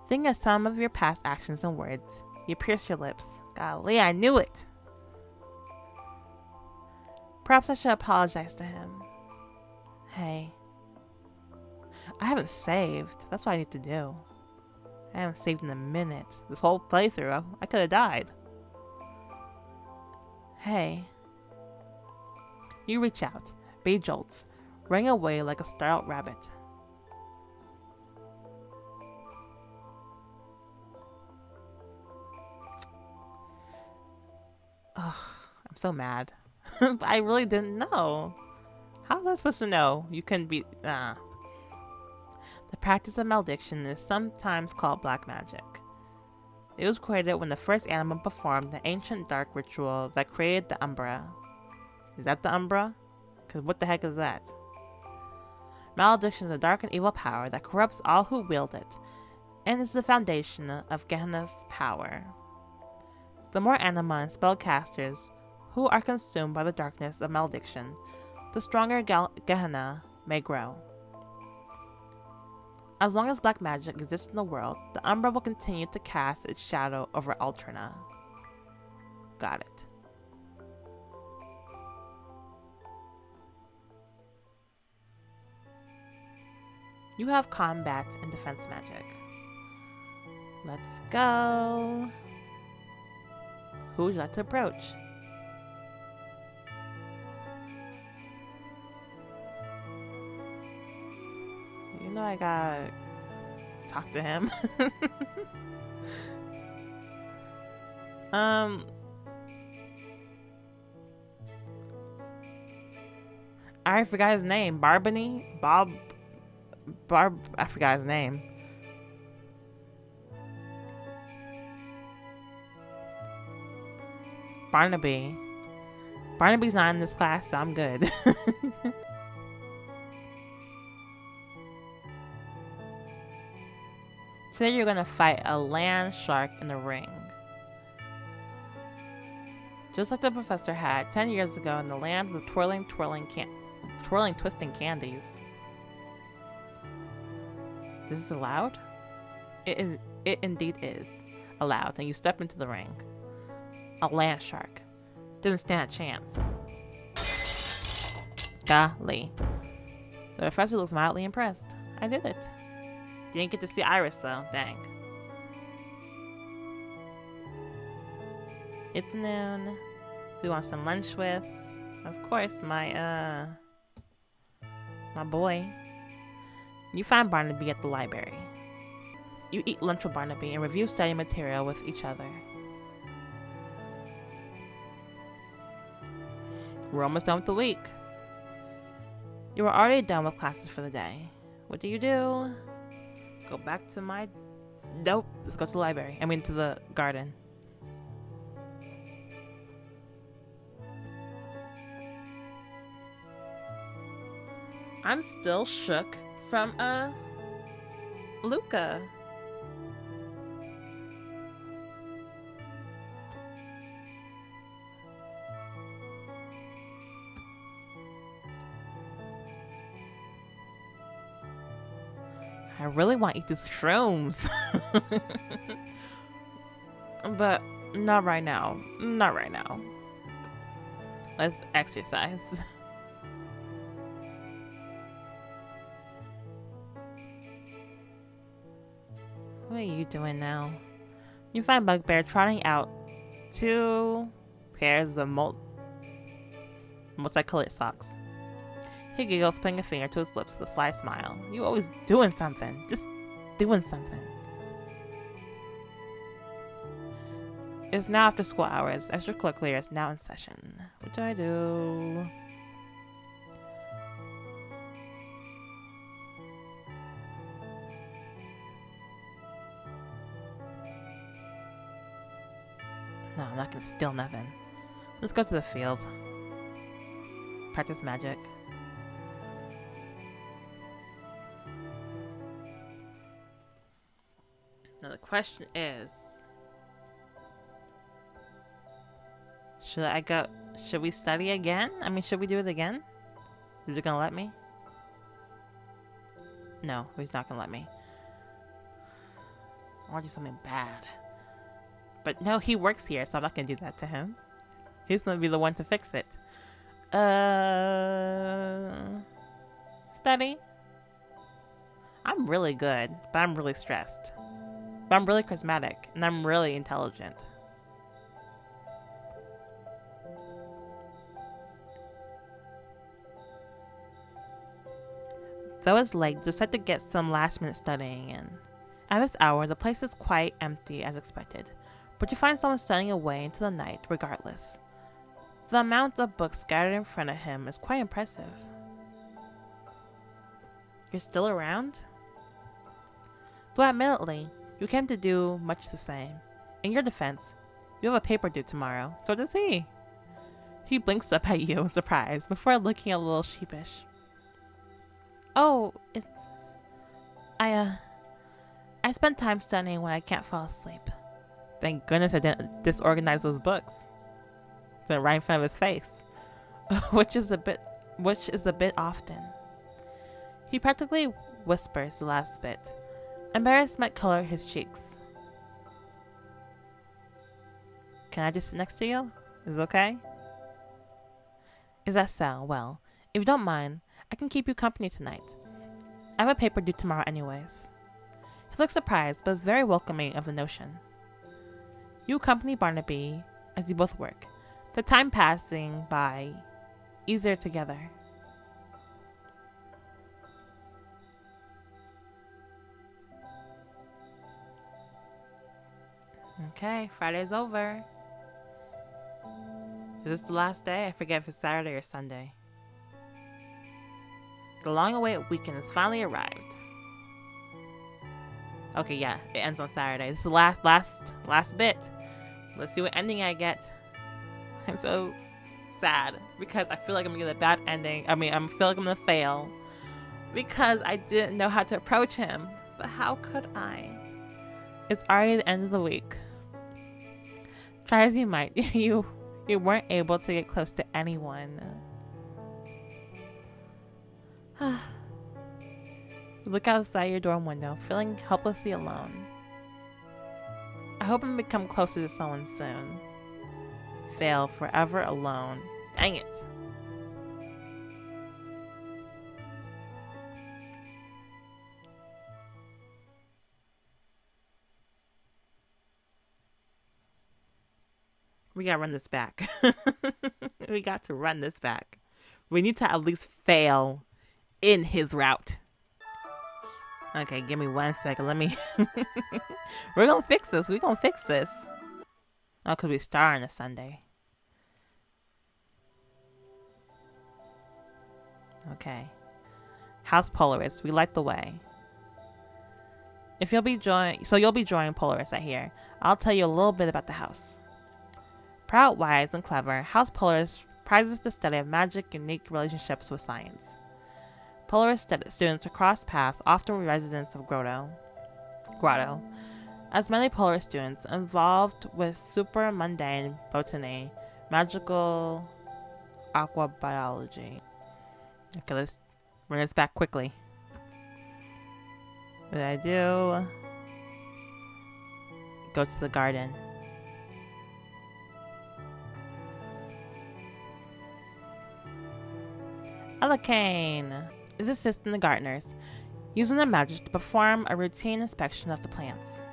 Thinking of some of your past actions and words, you pierce your lips. Golly, I knew it! Perhaps I should apologize to him. Hey. I haven't saved. That's what I need to do. I haven't saved in a minute. This whole playthrough, I could have died. Hey. You reach out, bay jolts, running away like a startled rabbit. Ugh, I'm so mad. But I really didn't know. How was I supposed to know? You couldn't be... The practice of malediction is sometimes called black magic. It was created when the first animal performed the ancient dark ritual that created the Umbra. Is that the Umbra? Because what the heck is that? Malediction is a dark and evil power that corrupts all who wield it, and is the foundation of Gehenna's power. The more anima and spellcasters who are consumed by the darkness of malediction, the stronger Gehenna may grow. As long as black magic exists in the world, the Umbra will continue to cast its shadow over Alterna. Got it. You have combat and defense magic. Let's go. Who would you like to approach? You know I gotta talk to him. I forgot his name. Barbany? I forgot his name. Barnaby. Barnaby's not in this class, so I'm good. Today you're gonna fight a land shark in the ring. Just like the professor had 10 years ago in the land of twirling, twisting candies. This is allowed? It indeed is allowed, and you step into the ring. A land shark. Didn't stand a chance. Golly. The professor looks mildly impressed. I did it. Didn't get to see Iris though, dang. It's noon. Who wants to spend lunch with? Of course, my boy. You find Barnaby at the library. You eat lunch with Barnaby and review study material with each other. We're almost done with the week. You are already done with classes for the day. What do? Go back to my... Nope. Let's go to the library. I mean to the garden. I'm still shook from, Luca. I really want to eat these shrooms. But not right now. Not right now. Let's exercise. What are you doing now? You find Bugbear trotting out 2 pairs of multicolored socks. He giggles, putting a finger to his lips with a sly smile. You always doing something. Just doing something. It's now after school hours. Extracurricular is now in session. What do I do? No, I'm not gonna steal nothing. Let's go to the field. Practice magic. Now the question is, should we study again? I mean, should we do it again? Is it gonna let me? No, he's not gonna let me. I want to do something bad. But no, he works here, so I'm not gonna do that to him. He's gonna be the one to fix it. Study. I'm really good, but I'm really stressed. But I'm really charismatic, and I'm really intelligent. Though it's late, decide to get some last-minute studying in. At this hour, the place is quite empty as expected, but you find someone studying away into the night regardless. The amount of books scattered in front of him is quite impressive. You're still around? Though admittedly, you came to do much the same. In your defense, you have a paper due tomorrow, so does he. He blinks up at you in surprise before looking a little sheepish. Oh, I spend time studying when I can't fall asleep. Thank goodness I didn't disorganize those books. Then right in front of his face. which is a bit often. He practically whispers the last bit. Embarrassment colored his cheeks. Can I just sit next to you? Is it okay? Is that so? Well, if you don't mind, I can keep you company tonight. I have a paper due tomorrow anyways. He looks surprised, but is very welcoming of the notion. You accompany Barnaby as you both work, the time passing by easier together. Okay, Friday's over. Is this the last day? I forget if it's Saturday or Sunday. The long-awaited weekend has finally arrived. Okay, yeah, it ends on Saturday. This is the last bit. Let's see what ending I get. I'm so sad because I feel like I'm gonna get a bad ending. I feel like I'm gonna fail because I didn't know how to approach him. But how could I? It's already the end of the week. Try as you might, you weren't able to get close to anyone. You look outside your dorm window, feeling helplessly alone. I hope I become closer to someone soon. Fail, forever alone. Dang it. We gotta run this back. We got to run this back. We need to at least fail in his route. Okay, give me 1 second. Let me... We're gonna fix this. We're gonna fix this. Oh, because we start on a Sunday. Okay. House Polaris. We light the way. You'll be joining Polaris, I hear. I'll tell you a little bit about the house. Proud, wise, and clever, House Polaris prizes the study of magic and unique relationships with science. Polaris students across paths, often residents of Grotto, as many Polaris students involved with super mundane botany, magical aquabiology. Okay, let's run this back quickly. What did I do? Go to the garden. Alicane is assisting the gardeners, using their magic to perform a routine inspection of the plants.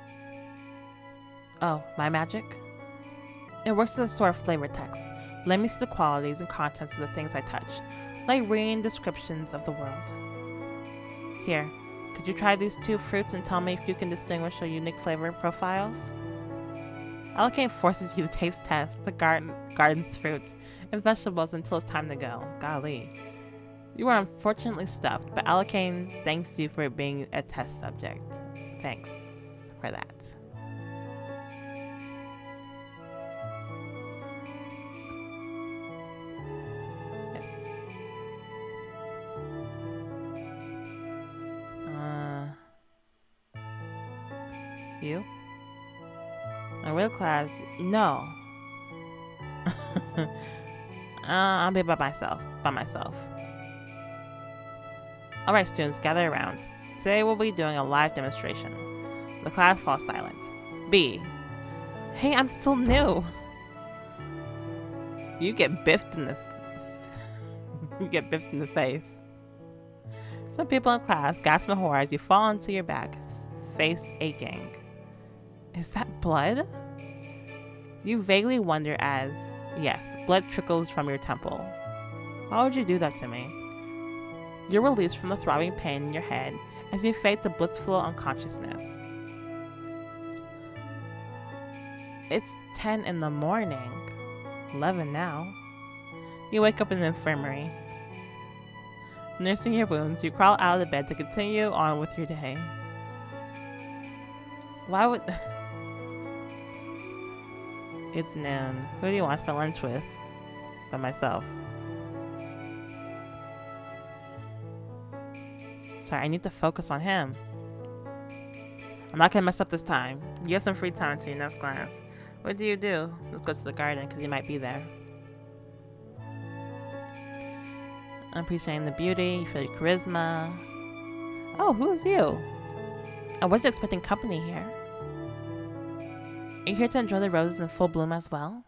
Oh, my magic? It works as a sort of flavor text. Let me see the qualities and contents of the things I touched, like reading descriptions of the world. Here, could you try these 2 fruits and tell me if you can distinguish their unique flavor profiles? Alicane forces you to taste test the garden's fruits and vegetables until it's time to go. Golly. You are unfortunately stuffed, but Alicane thanks you for being a test subject. Thanks for that. Yes. You? A real class? No. I'll be by myself. Alright students, gather around. Today we'll be doing a live demonstration. The class falls silent. B. Hey, I'm still new. You get biffed in the face. Some people in class gasp in horror as you fall onto your back, face aching. Is that blood? You vaguely wonder as, yes, blood trickles from your temple. Why would you do that to me? You're released from the throbbing pain in your head as you fade to blissful unconsciousness. It's 10 in the morning. 11 now. You wake up in the infirmary. Nursing your wounds, you crawl out of the bed to continue on with your day. Why would... It's noon. Who do you want to spend lunch with? By myself. Sorry, I need to focus on him. I'm not gonna mess up this time. You have some free time until your next class. What do? Let's go to the garden, because he might be there. I'm appreciating the beauty, you feel your charisma. Oh, who's you? I wasn't expecting company here. Are you here to enjoy the roses in full bloom as well?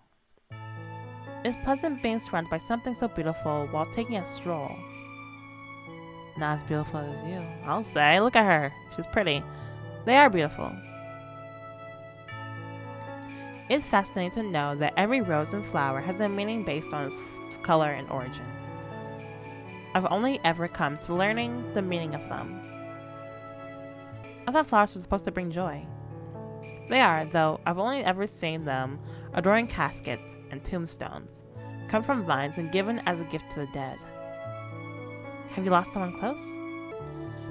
It's pleasant being surrounded by something so beautiful while taking a stroll. Not as beautiful as you, I'll say. Look at her. She's pretty. They are beautiful. It's fascinating to know that every rose and flower has a meaning based on its color and origin. I've only ever come to learning the meaning of them. I thought flowers were supposed to bring joy. They are, though I've only ever seen them adorning caskets and tombstones, come from vines and given as a gift to the dead. Have you lost someone close?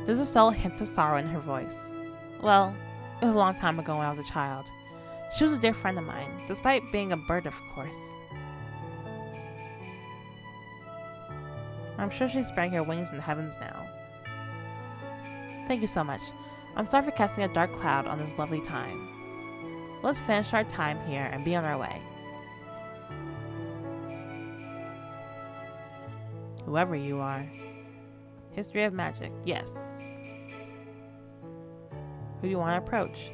There's a subtle hint of sorrow in her voice. Well, it was a long time ago when I was a child. She was a dear friend of mine, despite being a bird, of course. I'm sure she's spreading her wings in the heavens now. Thank you so much. I'm sorry for casting a dark cloud on this lovely time. Let's finish our time here and be on our way. Whoever you are. History of magic, yes. Who do you want to approach?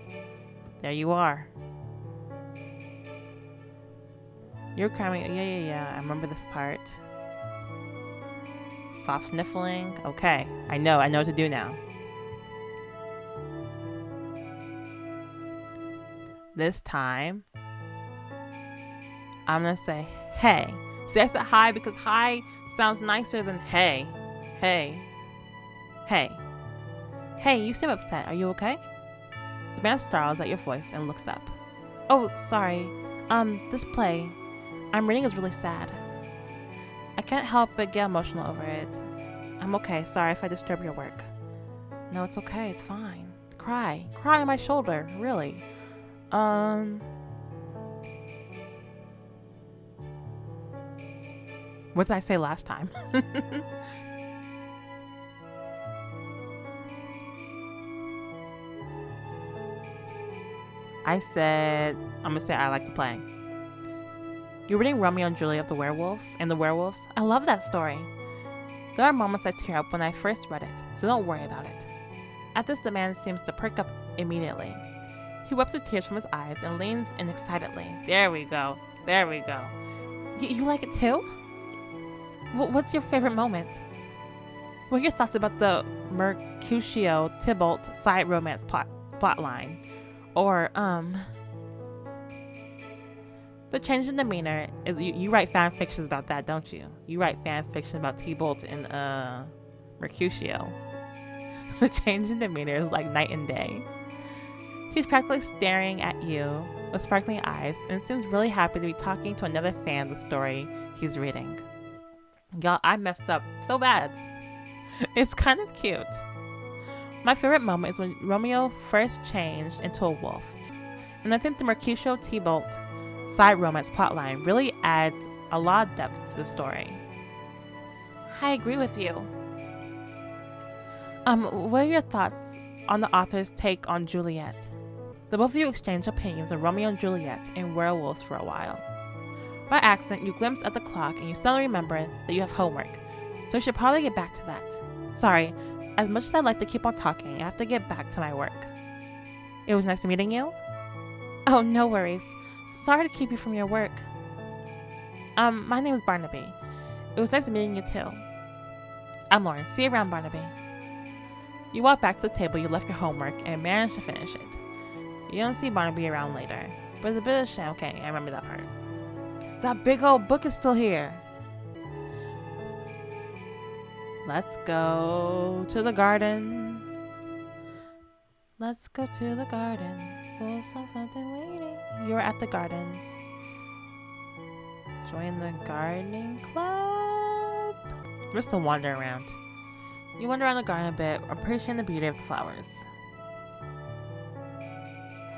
There you are. You're crying. Yeah. I remember this part. Soft sniffling. Okay, I know what to do now. This time, I'm gonna say, hey. See, I said hi because hi sounds nicer than hey. Hey. Hey, you seem upset. Are you okay? The man startles at your voice and looks up. Oh, sorry. This play I'm reading is really sad. I can't help but get emotional over it. I'm okay. Sorry if I disturb your work. No, it's okay. It's fine. Cry on my shoulder. Really. What did I say last time? I said, I'm gonna say I like the play. You're reading Romeo and Juliet of the Werewolves and the Werewolves? I love that story. There are moments I tear up when I first read it, so don't worry about it. At this, the man seems to perk up immediately. He wipes the tears from his eyes and leans in excitedly. There we go. You like it too? What's your favorite moment? What are your thoughts about the Mercutio Tybalt side romance plot line? Or, the change in demeanor is, you write fan fictions about that, don't you? You write fan fiction about Tybalt and, Mercutio. The change in demeanor is like night and day. He's practically staring at you with sparkling eyes and seems really happy to be talking to another fan of the story he's reading. Y'all, I messed up so bad. It's kind of cute. My favorite moment is when Romeo first changed into a wolf. And I think the Mercutio Tybalt side romance plotline really adds a lot of depth to the story. I agree with you. What are your thoughts on the author's take on Juliet? The both of you exchange opinions on Romeo and Juliet and werewolves for a while. By accident, you glimpse at the clock and you suddenly remember that you have homework, so you should probably get back to that. Sorry, as much as I'd like to keep on talking, I have to get back to my work. It was nice meeting you. Oh, no worries. Sorry to keep you from your work. My name is Barnaby. It was nice meeting you too. I'm Lauren. See you around, Barnaby. You walk back to the table you left your homework and manage to finish it. You don't see Barnaby around later, but it's a bit of a shame. Okay, I remember that part. That big old book is still here. Let's go to the garden. Let's go to the garden. We'll have something waiting. You're at the gardens. Join the gardening club. We're still wandering around. You wander around the garden a bit, appreciating the beauty of the flowers.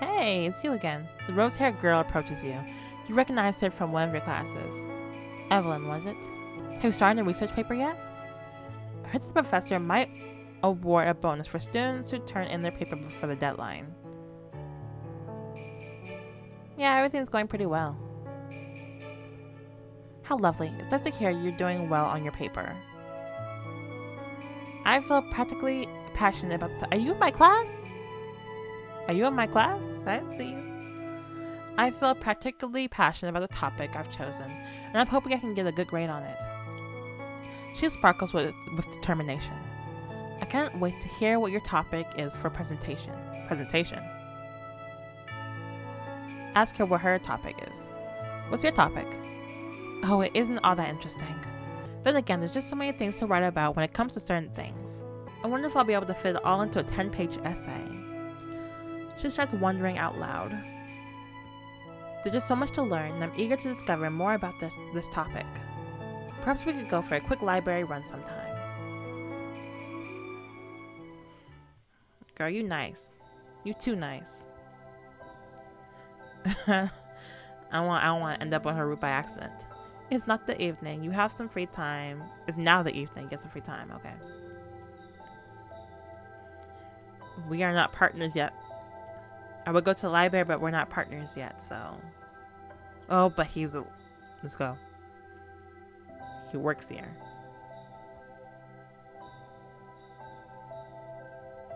Hey, it's you again. The rose-haired girl approaches you. You recognized her from one of your classes. Evelyn, was it? Have you started a research paper yet? I heard the professor might award a bonus for students who turn in their paper before the deadline. Yeah, everything's going pretty well. How lovely. It's nice to hear you're doing well on your paper. I feel practically passionate about the Are you in my class? Are you in my class? I didn't see you. I feel particularly passionate about the topic I've chosen, and I'm hoping I can get a good grade on it. She sparkles with determination. I can't wait to hear what your topic is for presentation. Ask her what her topic is. What's your topic? Oh, it isn't all that interesting. Then again, there's just so many things to write about when it comes to certain things. I wonder if I'll be able to fit it all into a 10-page essay. She starts wondering out loud. There's just so much to learn, and I'm eager to discover more about this topic. Perhaps we could go for a quick library run sometime. Girl, you nice. You too nice. I don't want to end up on her route by accident. It's not the evening. You have some free time. It's now the evening. Get some free time. Okay. We are not partners yet. I would go to the library, but we're not partners yet, so. Oh, but let's go. He works here.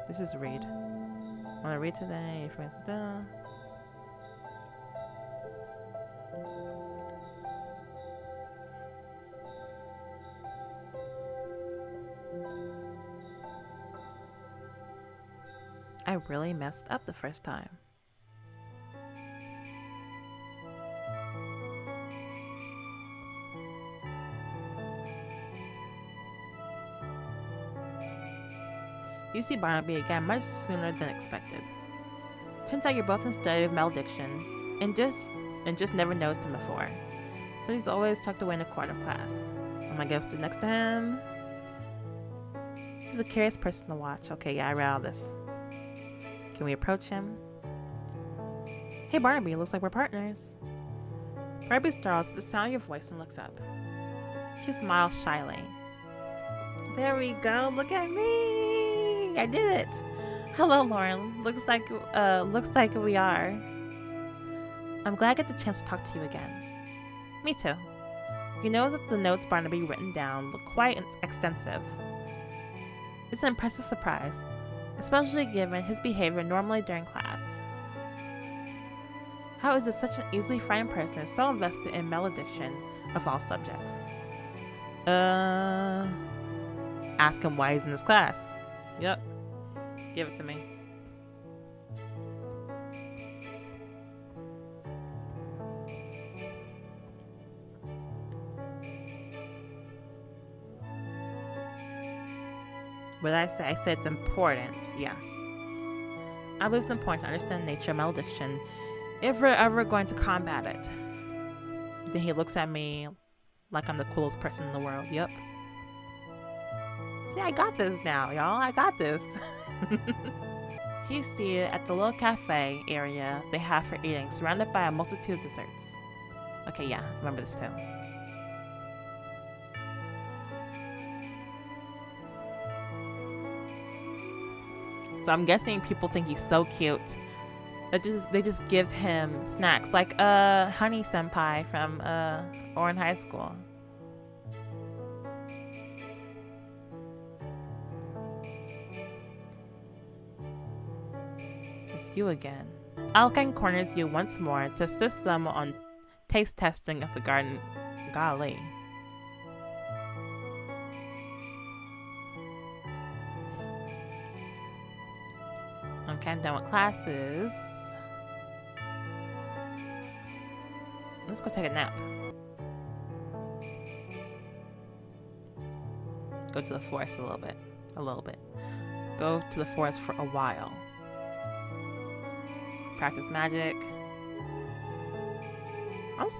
This is read. Want to read today? I really messed up the first time. You see Barnaby again much sooner than expected. Turns out you're both in study of malediction and just never noticed him before. So he's always tucked away in a corner of class. I'm gonna go sit next to him. He's a curious person to watch. Okay, yeah, I read all this. Can we approach him? Hey Barnaby, looks like we're partners. Barnaby startles at the sound of your voice and looks up. He smiles shyly. There we go, look at me! I did it! Hello Lauren, looks like we are. I'm glad I get the chance to talk to you again. Me too. You know that the notes Barnaby written down look quite extensive. It's an impressive surprise, especially given his behavior normally during class. How is it such an easily frightened person so invested in malediction of all subjects? Ask him why he's in this class. Yep. Give it to me. What did I say? I said it's important. Yeah. I believe it's important to understand the nature of malediction if we're ever going to combat it. Then he looks at me like I'm the coolest person in the world. Yep. See, I got this now, y'all. I got this. He's seated at the little cafe area they have for eating, surrounded by a multitude of desserts. Okay, yeah, remember this too. So I'm guessing people think he's so cute. They just give him snacks, like Honey Senpai from Ouran High School. It's you again. Alkine corners you once more to assist them on taste testing of the garden. Golly. Okay, I'm done with classes. Let's go take a nap. Go to the forest a little bit. Go to the forest for a while. Practice magic. What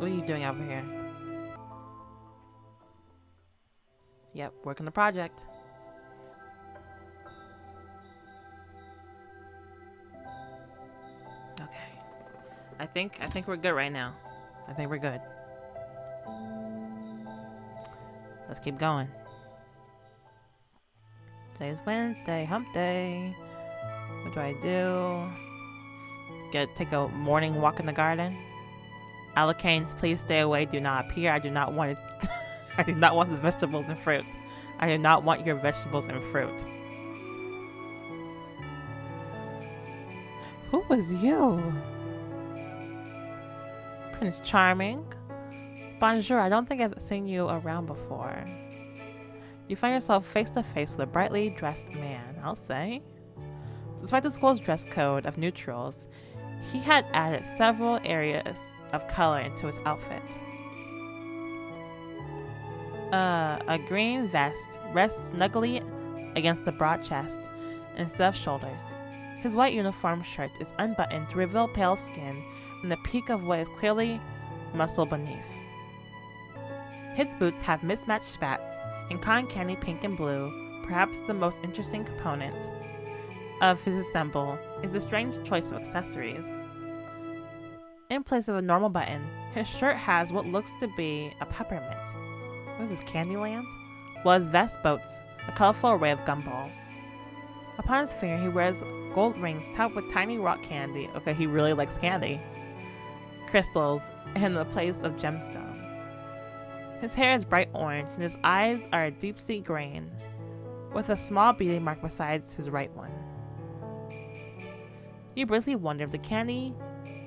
are you doing over here? Yep, working the project. I think we're good right now. I think we're good. Let's keep going. Today's Wednesday, hump day. What do I do? Take a morning walk in the garden. Alkanes, please stay away. Do not appear. I do not want it. I do not want the vegetables and fruit. I do not want your vegetables and fruit. Who was you? Prince Charming. Bonjour, I don't think I've seen you around before. You find yourself face to face with a brightly dressed man, I'll say. Despite the school's dress code of neutrals, He had added several areas of color into his outfit. A green vest rests snugly against the broad chest instead of shoulders. His white uniform shirt is unbuttoned to reveal pale skin and the peak of what is clearly muscle beneath. His boots have mismatched spats in cotton candy pink and blue. Perhaps the most interesting component of his ensemble is the strange choice of accessories. In place of a normal button, his shirt has what looks to be a peppermint. What is this, Candyland? While his vest boasts a colorful array of gumballs. Upon his finger, he wears gold rings topped with tiny rock candy. Okay, he really likes candy. Crystals in the place of gemstones. His hair is bright orange and his eyes are a deep sea green, with a small beading mark beside his right one. You briefly wonder if the candy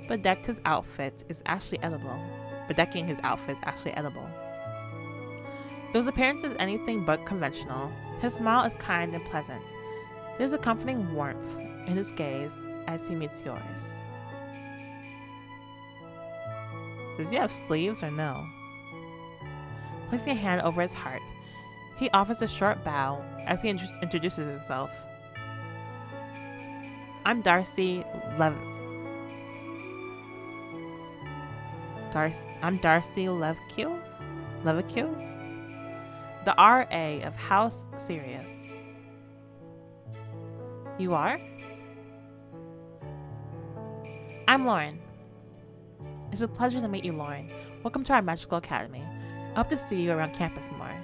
bedecking his outfit is actually edible. Though his appearance is anything but conventional, his smile is kind and pleasant. There's a comforting warmth in his gaze as he meets yours. Does he have sleeves or no? Placing a hand over his heart, he offers a short bow as he introduces himself. I'm Darcy Leveque, the RA of House Sirius. You are? I'm Lauren. It's a pleasure to meet you, Lauren. Welcome to our magical academy. I hope to see you around campus more.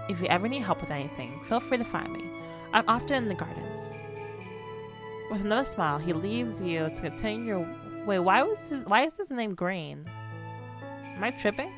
If you ever need help with anything, feel free to find me. I'm often in the gardens. With another smile, he leaves you to continue your... Wait, why is his name Green? Am I tripping?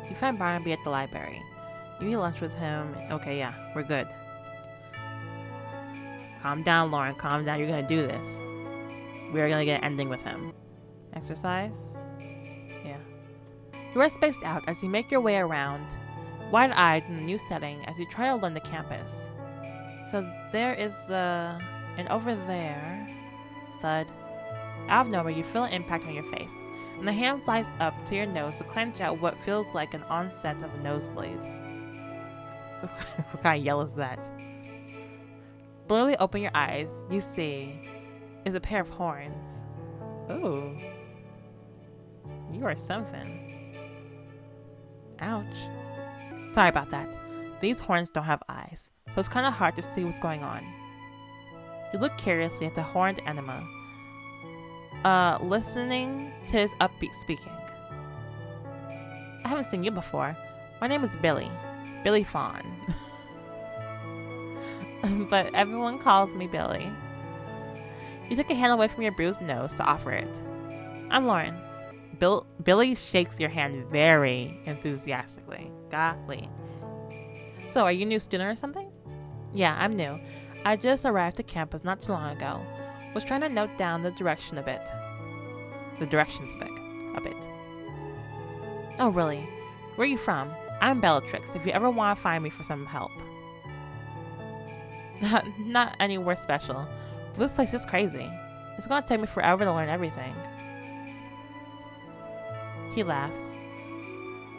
You find Barnaby at the library. You eat lunch with him. Okay, yeah, we're good. Calm down, Lauren. Calm down. You're gonna do this. We are gonna get an ending with him. Exercise? Yeah. You are spaced out as you make your way around, wide-eyed in a new setting as you try to learn the campus. So there is the... And over there... Thud. Out of nowhere, you feel an impact on your face, and the hand flies up to your nose to clench out what feels like an onset of a nosebleed. What kind of yell is that? Blurry open your eyes, you see is a pair of horns. Ooh. You are something. Ouch. Sorry about that. These horns don't have eyes, so it's kind of hard to see what's going on. You look curiously at the horned enema, listening to his upbeat speaking. I haven't seen you before. My name is Billy. Billy Fawn. But everyone calls me Billy. You take a hand away from your bruised nose to offer it. I'm Lauren. Billy shakes your hand very enthusiastically. Golly. So, are you a new student or something? Yeah, I'm new. I just arrived to campus not too long ago. Was trying to note down the direction a bit. The directions a bit. Oh, really? Where are you from? I'm Bellatrix, if you ever want to find me for some help. Not anywhere special. But this place is crazy. It's gonna take me forever to learn everything. He laughs.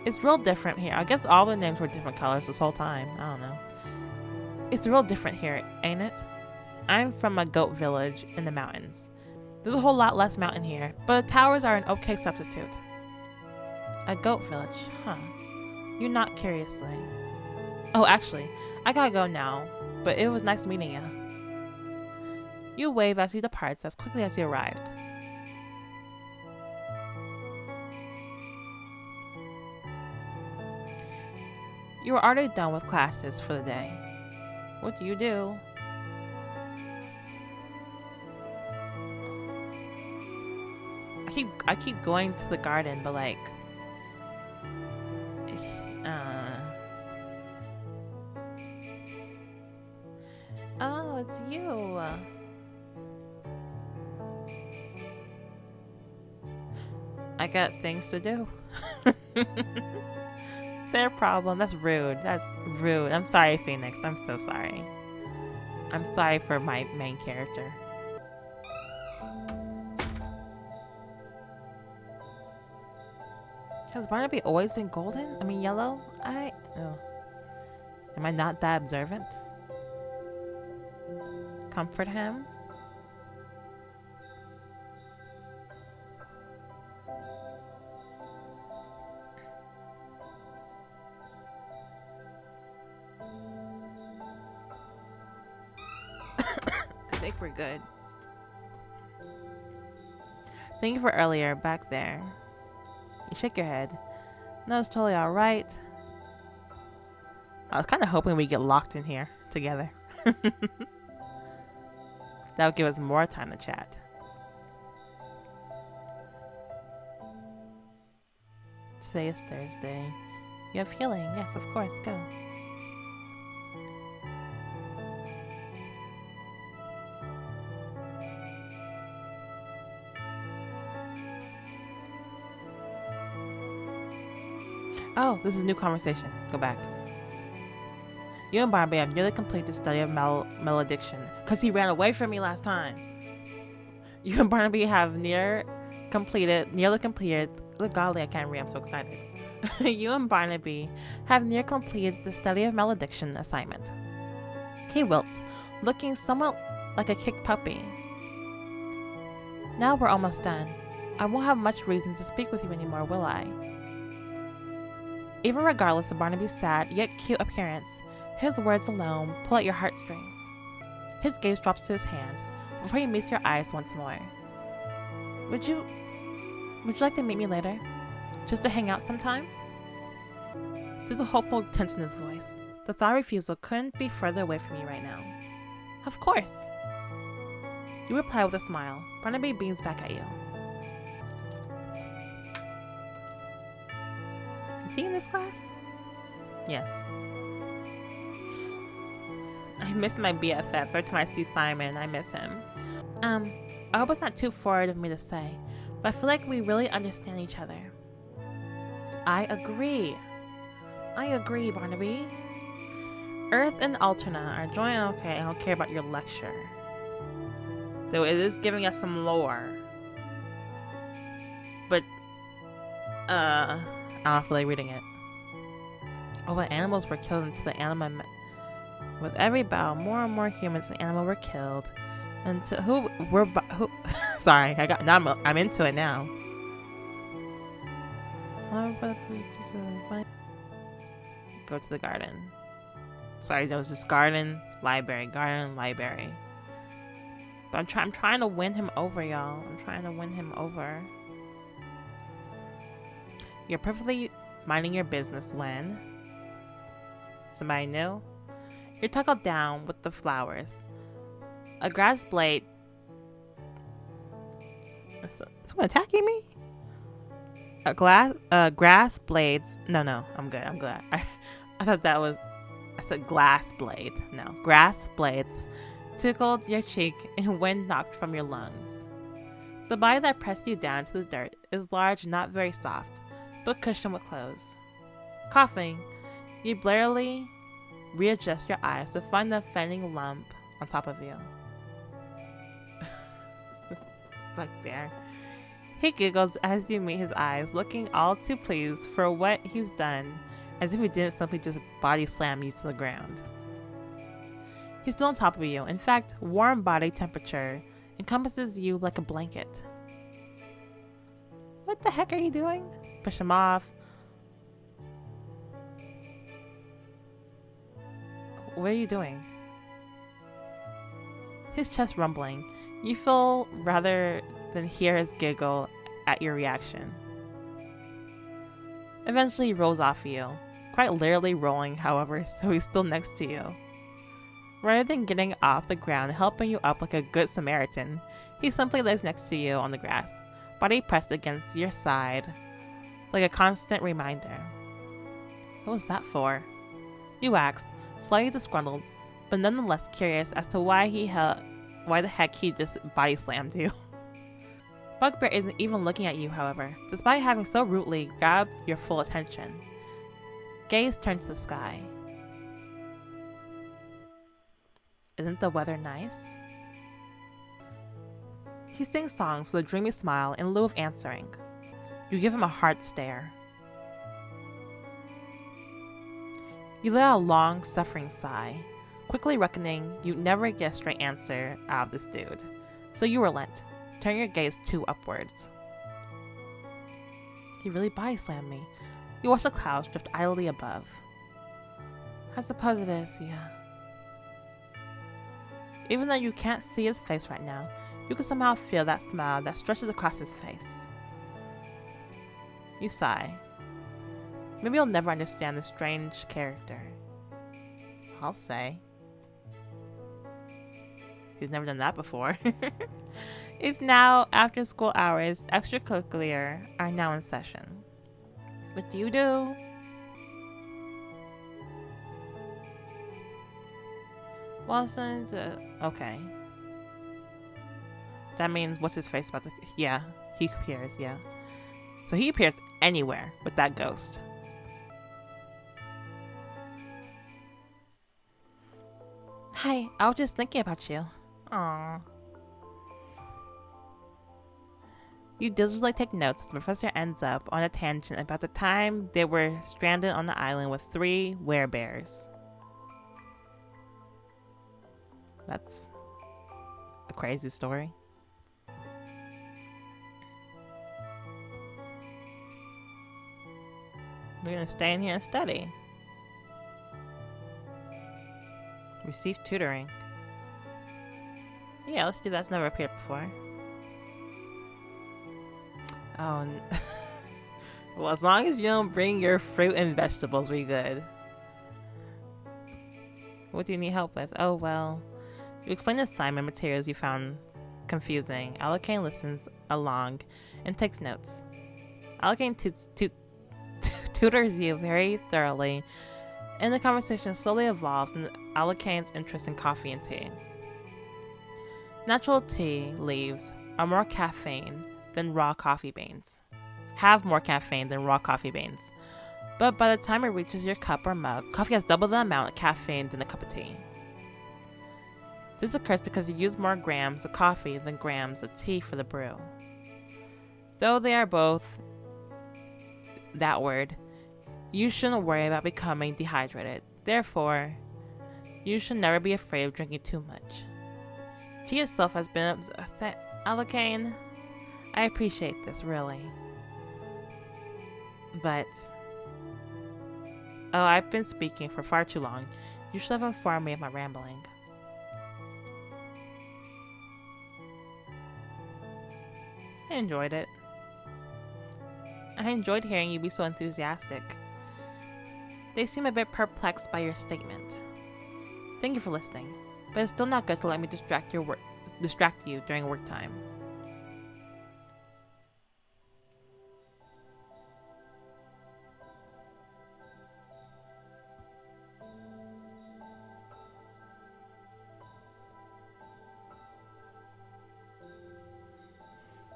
It's real different here. I guess all the names were different colors this whole time. I don't know. It's real different here, ain't it? I'm from a goat village in the mountains. There's a whole lot less mountain here, but the towers are an okay substitute. A goat village, huh? You nod curiously. Oh, actually, I gotta go now, but it was nice meeting you. You wave as he departs as quickly as he arrived. You are already done with classes for the day. What do you do? keep going to the garden, but like, oh, it's you. I got things to do. Their problem. That's rude. That's rude. I'm sorry, Phoenix. I'm so sorry. I'm sorry for my main character. Has Barnaby always been golden? I mean yellow? Oh. Am I not that observant? Comfort him? I think we're good. Thank you for earlier, back there. You shake your head. No, it's totally alright. I was kind of hoping we get locked in here together. That would give us more time to chat. Today is Thursday. You have healing. Yes, of course. Go. Oh, this is a new conversation. Go back. You and Barnaby have nearly completed the study of malediction because he ran away from me last time. You and Barnaby have nearly completed. Golly, I can't read. I'm so excited. You and Barnaby have nearly completed the study of malediction assignment. He wilts, looking somewhat like a kicked puppy. Now we're almost done. I won't have much reason to speak with you anymore, will I? Even regardless of Barnaby's sad yet cute appearance, his words alone pull at your heartstrings. His gaze drops to his hands before he meets your eyes once more. Would you like to meet me later? Just to hang out sometime? There's a hopeful tense in his voice. The thought of refusal couldn't be further away from you right now. Of course. You reply with a smile. Barnaby beams back at you. Is he in this class? Yes. I miss my BFF. Every time I see Simon, I miss him. I hope it's not too forward of me to say, but I feel like we really understand each other. I agree. Barnaby. Earth and Alterna are joined. Okay, I don't care about your lecture. Though it is giving us some lore. But, I don't feel like reading it. Oh, what animals were killed into the anima. With every battle, more and more humans and animals were killed. Until who? Sorry, I'm into it now. Go to the garden. Sorry, there was this garden, library. But I'm trying to win him over, y'all. I'm trying to win him over. You're perfectly minding your business when somebody new. You're tuckled down with the flowers. A grass blade. Is someone attacking me? Grass blades. No, I'm good. I'm glad. I thought that was. I said glass blade. No, grass blades tickled your cheek and wind knocked from your lungs. The body that pressed you down to the dirt is large, not very soft, but cushioned with clothes. Coughing, you blurrily readjust your eyes to find the offending lump on top of you. Fuck there. He giggles as you meet his eyes, looking all too pleased for what he's done, as if he didn't simply just body slam you to the ground. He's still on top of you. In fact, warm body temperature encompasses you like a blanket. What the heck are you doing? Push him off. What are you doing? His chest rumbling. You feel rather than hear his giggle at your reaction. Eventually he rolls off you. Quite literally rolling, however, so he's still next to you. Rather than getting off the ground and helping you up like a good Samaritan, he simply lays next to you on the grass, body pressed against your side, like a constant reminder. What was that for? You asked, slightly disgruntled, but nonetheless curious as to why the heck he just body slammed you. Bugbear isn't even looking at you, however, despite having so rudely grabbed your full attention. Gaze turned to the sky. Isn't the weather nice? He sings songs with a dreamy smile in lieu of answering. You give him a hard stare. You let out a long, suffering sigh, quickly reckoning you'd never get a straight answer out of this dude. So you relent, turning your gaze upwards. He really body slammed me. You watch the clouds drift idly above. I suppose it is, yeah. Even though you can't see his face right now, you can somehow feel that smile that stretches across his face. You sigh. Maybe you'll never understand this strange character. I'll say. He's never done that before. It's now after school hours. Extracurricular are now in session. What do you do? Wilson, okay. That means what's his face about to... Yeah, he appears, yeah. So he appears anywhere with that ghost. Hi, I was just thinking about you. Aww. You diligently take notes as the professor ends up on a tangent about the time they were stranded on the island with 3 werebears. That's a crazy story. We're gonna stay in here and study. Receive tutoring. Yeah, let's do that. It's never appeared before. Oh, well, as long as you don't bring your fruit and vegetables, we good. What do you need help with? Oh, well. You explain the assignment materials you found confusing. Alakane listens along and takes notes. Alakane tutors you very thoroughly, and the conversation slowly evolves in Alakane's interest in coffee and tea. Natural tea leaves are more caffeine than raw coffee beans. Have more caffeine than raw coffee beans. But by the time it reaches your cup or mug, coffee has double the amount of caffeine than a cup of tea. This occurs because you use more grams of coffee than grams of tea for the brew. Though they are both that word, you shouldn't worry about becoming dehydrated. Therefore, you should never be afraid of drinking too much. Tea itself has been Alakane, I appreciate this, really. But... Oh, I've been speaking for far too long. You should have informed me of my rambling. I enjoyed it. I enjoyed hearing you be so enthusiastic. They seem a bit perplexed by your statement. Thank you for listening, but it's still not good to let me distract you during work time.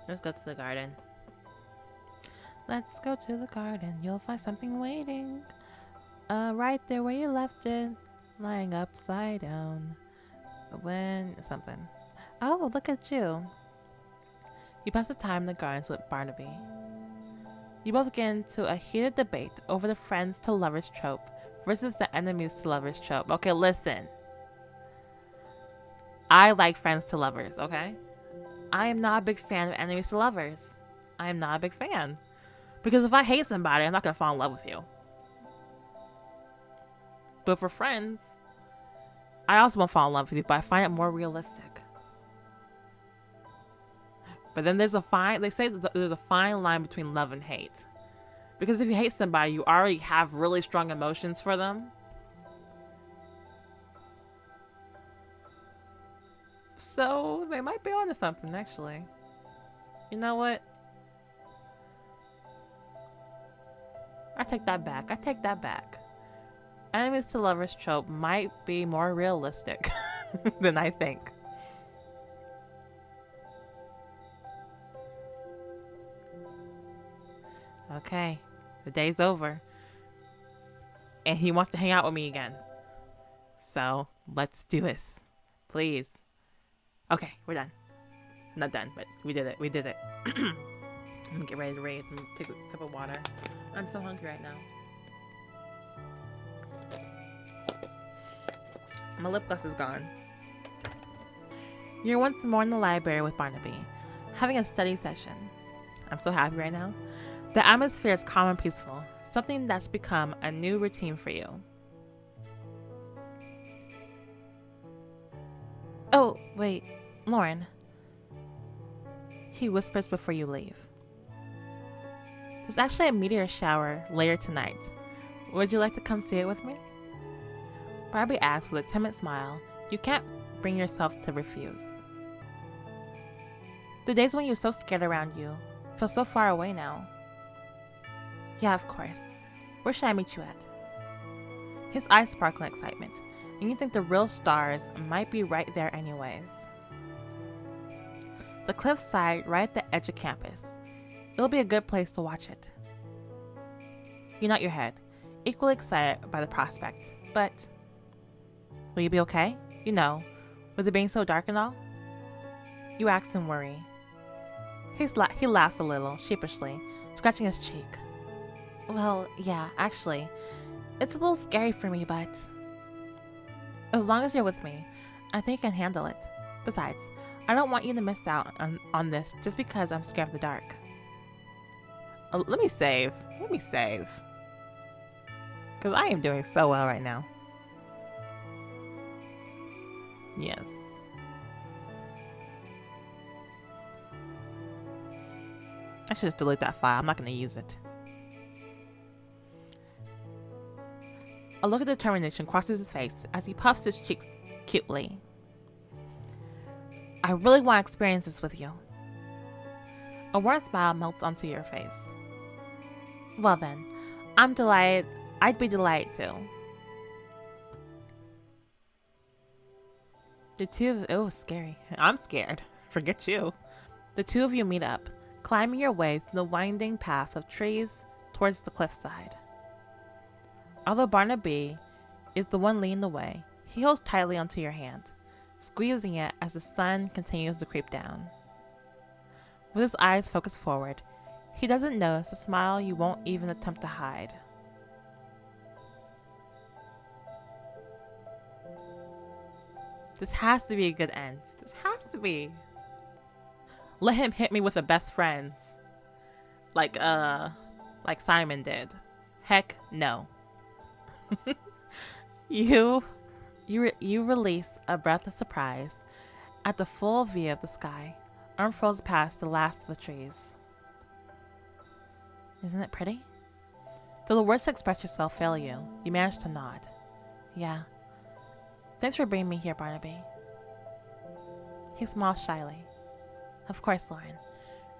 Let's go to the garden. Let's go to the garden. You'll find something waiting. Right there where you left it. Lying upside down. Something. Oh, look at you. You pass the time in the gardens with Barnaby. You both get into a heated debate over the friends to lovers trope versus the enemies to lovers trope. Okay, listen. I like friends to lovers, okay? I am not a big fan of enemies to lovers. I am not a big fan. Because if I hate somebody, I'm not going to fall in love with you. But for friends, I also won't fall in love with you, but I find it more realistic. But then they say that there's a fine line between love and hate. Because if you hate somebody, you already have really strong emotions for them. So they might be onto something, actually. You know what? take that back. I take that back. Enemies to lovers trope might be more realistic than I think. Okay, the day's over. And he wants to hang out with me again. So let's do this. Please. Okay, we're done. Not done, but we did it. We did it. I'm gonna get ready to raid and take a sip of water. I'm so hungry right now. My lip gloss is gone. You're once more in the library with Barnaby, having a study session. I'm so happy right now. The atmosphere is calm and peaceful, something that's become a new routine for you. Oh, wait, Lauren. He whispers before you leave. There's actually a meteor shower later tonight. Would you like to come see it with me? Barbie asks with a timid smile. You can't bring yourself to refuse. The days when you were so scared around you feel so far away now. Yeah, of course. Where should I meet you at? His eyes sparkle in excitement, and you think the real stars might be right there anyways. The cliffside right at the edge of campus. It'll be a good place to watch it. You nod your head, equally excited by the prospect, but will you be okay? You know, with it being so dark and all? You ask in worry. He laughs a little, sheepishly, scratching his cheek. Well, yeah, actually, it's a little scary for me, but as long as you're with me, I think I can handle it. Besides, I don't want you to miss out on this just because I'm scared of the dark. Let me save. Because I am doing so well right now. Yes. I should just delete that file. I'm not going to use it. A look of determination crosses his face as he puffs his cheeks cutely. I really want to experience this with you. A warm smile melts onto your face. Well then, I'm delighted. I'd be delighted too. It was scary. I'm scared. Forget you. The two of you meet up, climbing your way through the winding path of trees towards the cliffside. Although Barnaby is the one leading the way, he holds tightly onto your hand, squeezing it as the sun continues to creep down. With his eyes focused forward, he doesn't notice a smile you won't even attempt to hide. This has to be a good end. This has to be. Let him hit me with the best friends. Like Simon did. Heck no. You release a breath of surprise at the full view of the sky, unfurls past the last of the trees. Isn't it pretty? Though the words to express yourself fail you, you manage to nod. Yeah. Thanks for bringing me here, Barnaby. He smiles shyly. Of course, Lauren.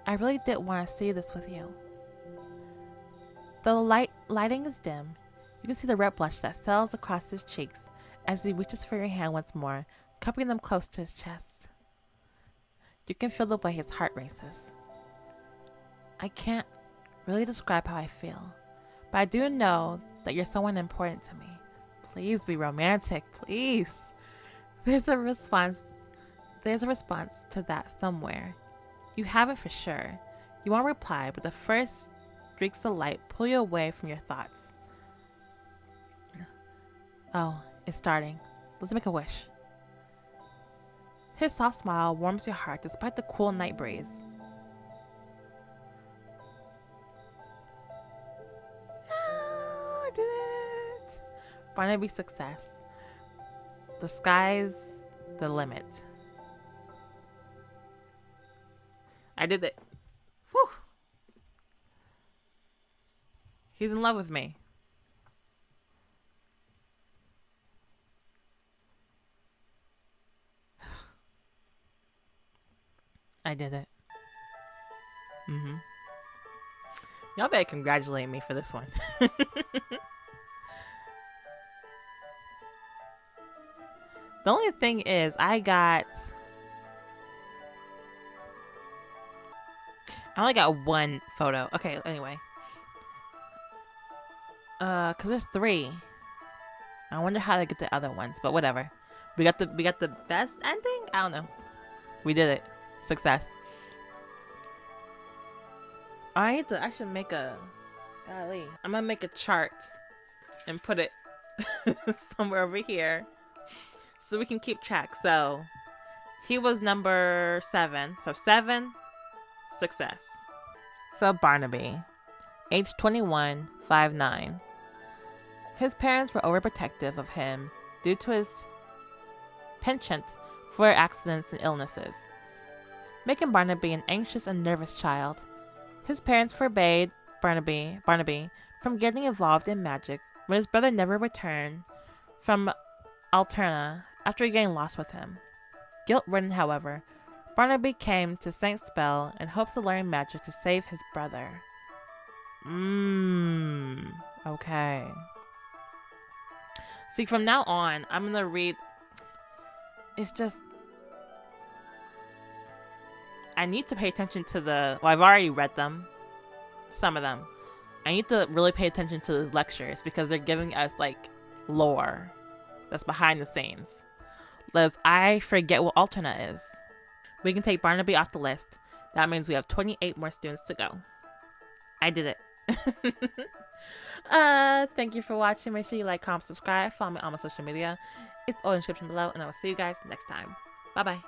I really did want to see this with you. Though the lighting is dim, you can see the red blush that sails across his cheeks as he reaches for your hand once more, cupping them close to his chest. You can feel the way his heart races. I can't really describe how I feel, but I do know that you're someone important to me. Please be romantic, please. There's a response to that somewhere. You have it for sure. You want to reply, but the first streaks of light pull you away from your thoughts. Oh, it's starting. Let's make a wish. His soft smile warms your heart despite the cool night breeze. Oh, I did it! Barnaby's success. The sky's the limit. I did it. Whew. He's in love with me. I did it. Y'all better congratulate me for this one. The only thing is, I only got one photo. Okay, anyway. Cause there's 3. I wonder how they get the other ones, but whatever. We got the best ending? I don't know. We did it. Success. I should make a, golly. I'm gonna make a chart and put it somewhere over here so we can keep track. So he was number 7. So 7, success. So Barnaby, age 21, 5'9". His parents were overprotective of him due to his penchant for accidents and illnesses, making Barnaby an anxious and nervous child. His parents forbade Barnaby from getting involved in magic when his brother never returned from Alterna after getting lost with him. Guilt-ridden, however, Barnaby came to St. Spell in hopes of learning magic to save his brother. Okay. See, from now on, I'm going to read... It's just... I need to pay attention to the... Well, I've already read them. Some of them. I need to really pay attention to those lectures because they're giving us, like, lore that's behind the scenes. Liz, I forget what Alterna is. We can take Barnaby off the list. That means we have 28 more students to go. I did it. Thank you for watching. Make sure you like, comment, subscribe, follow me on my social media. It's all in the description below, and I will see you guys next time. Bye bye.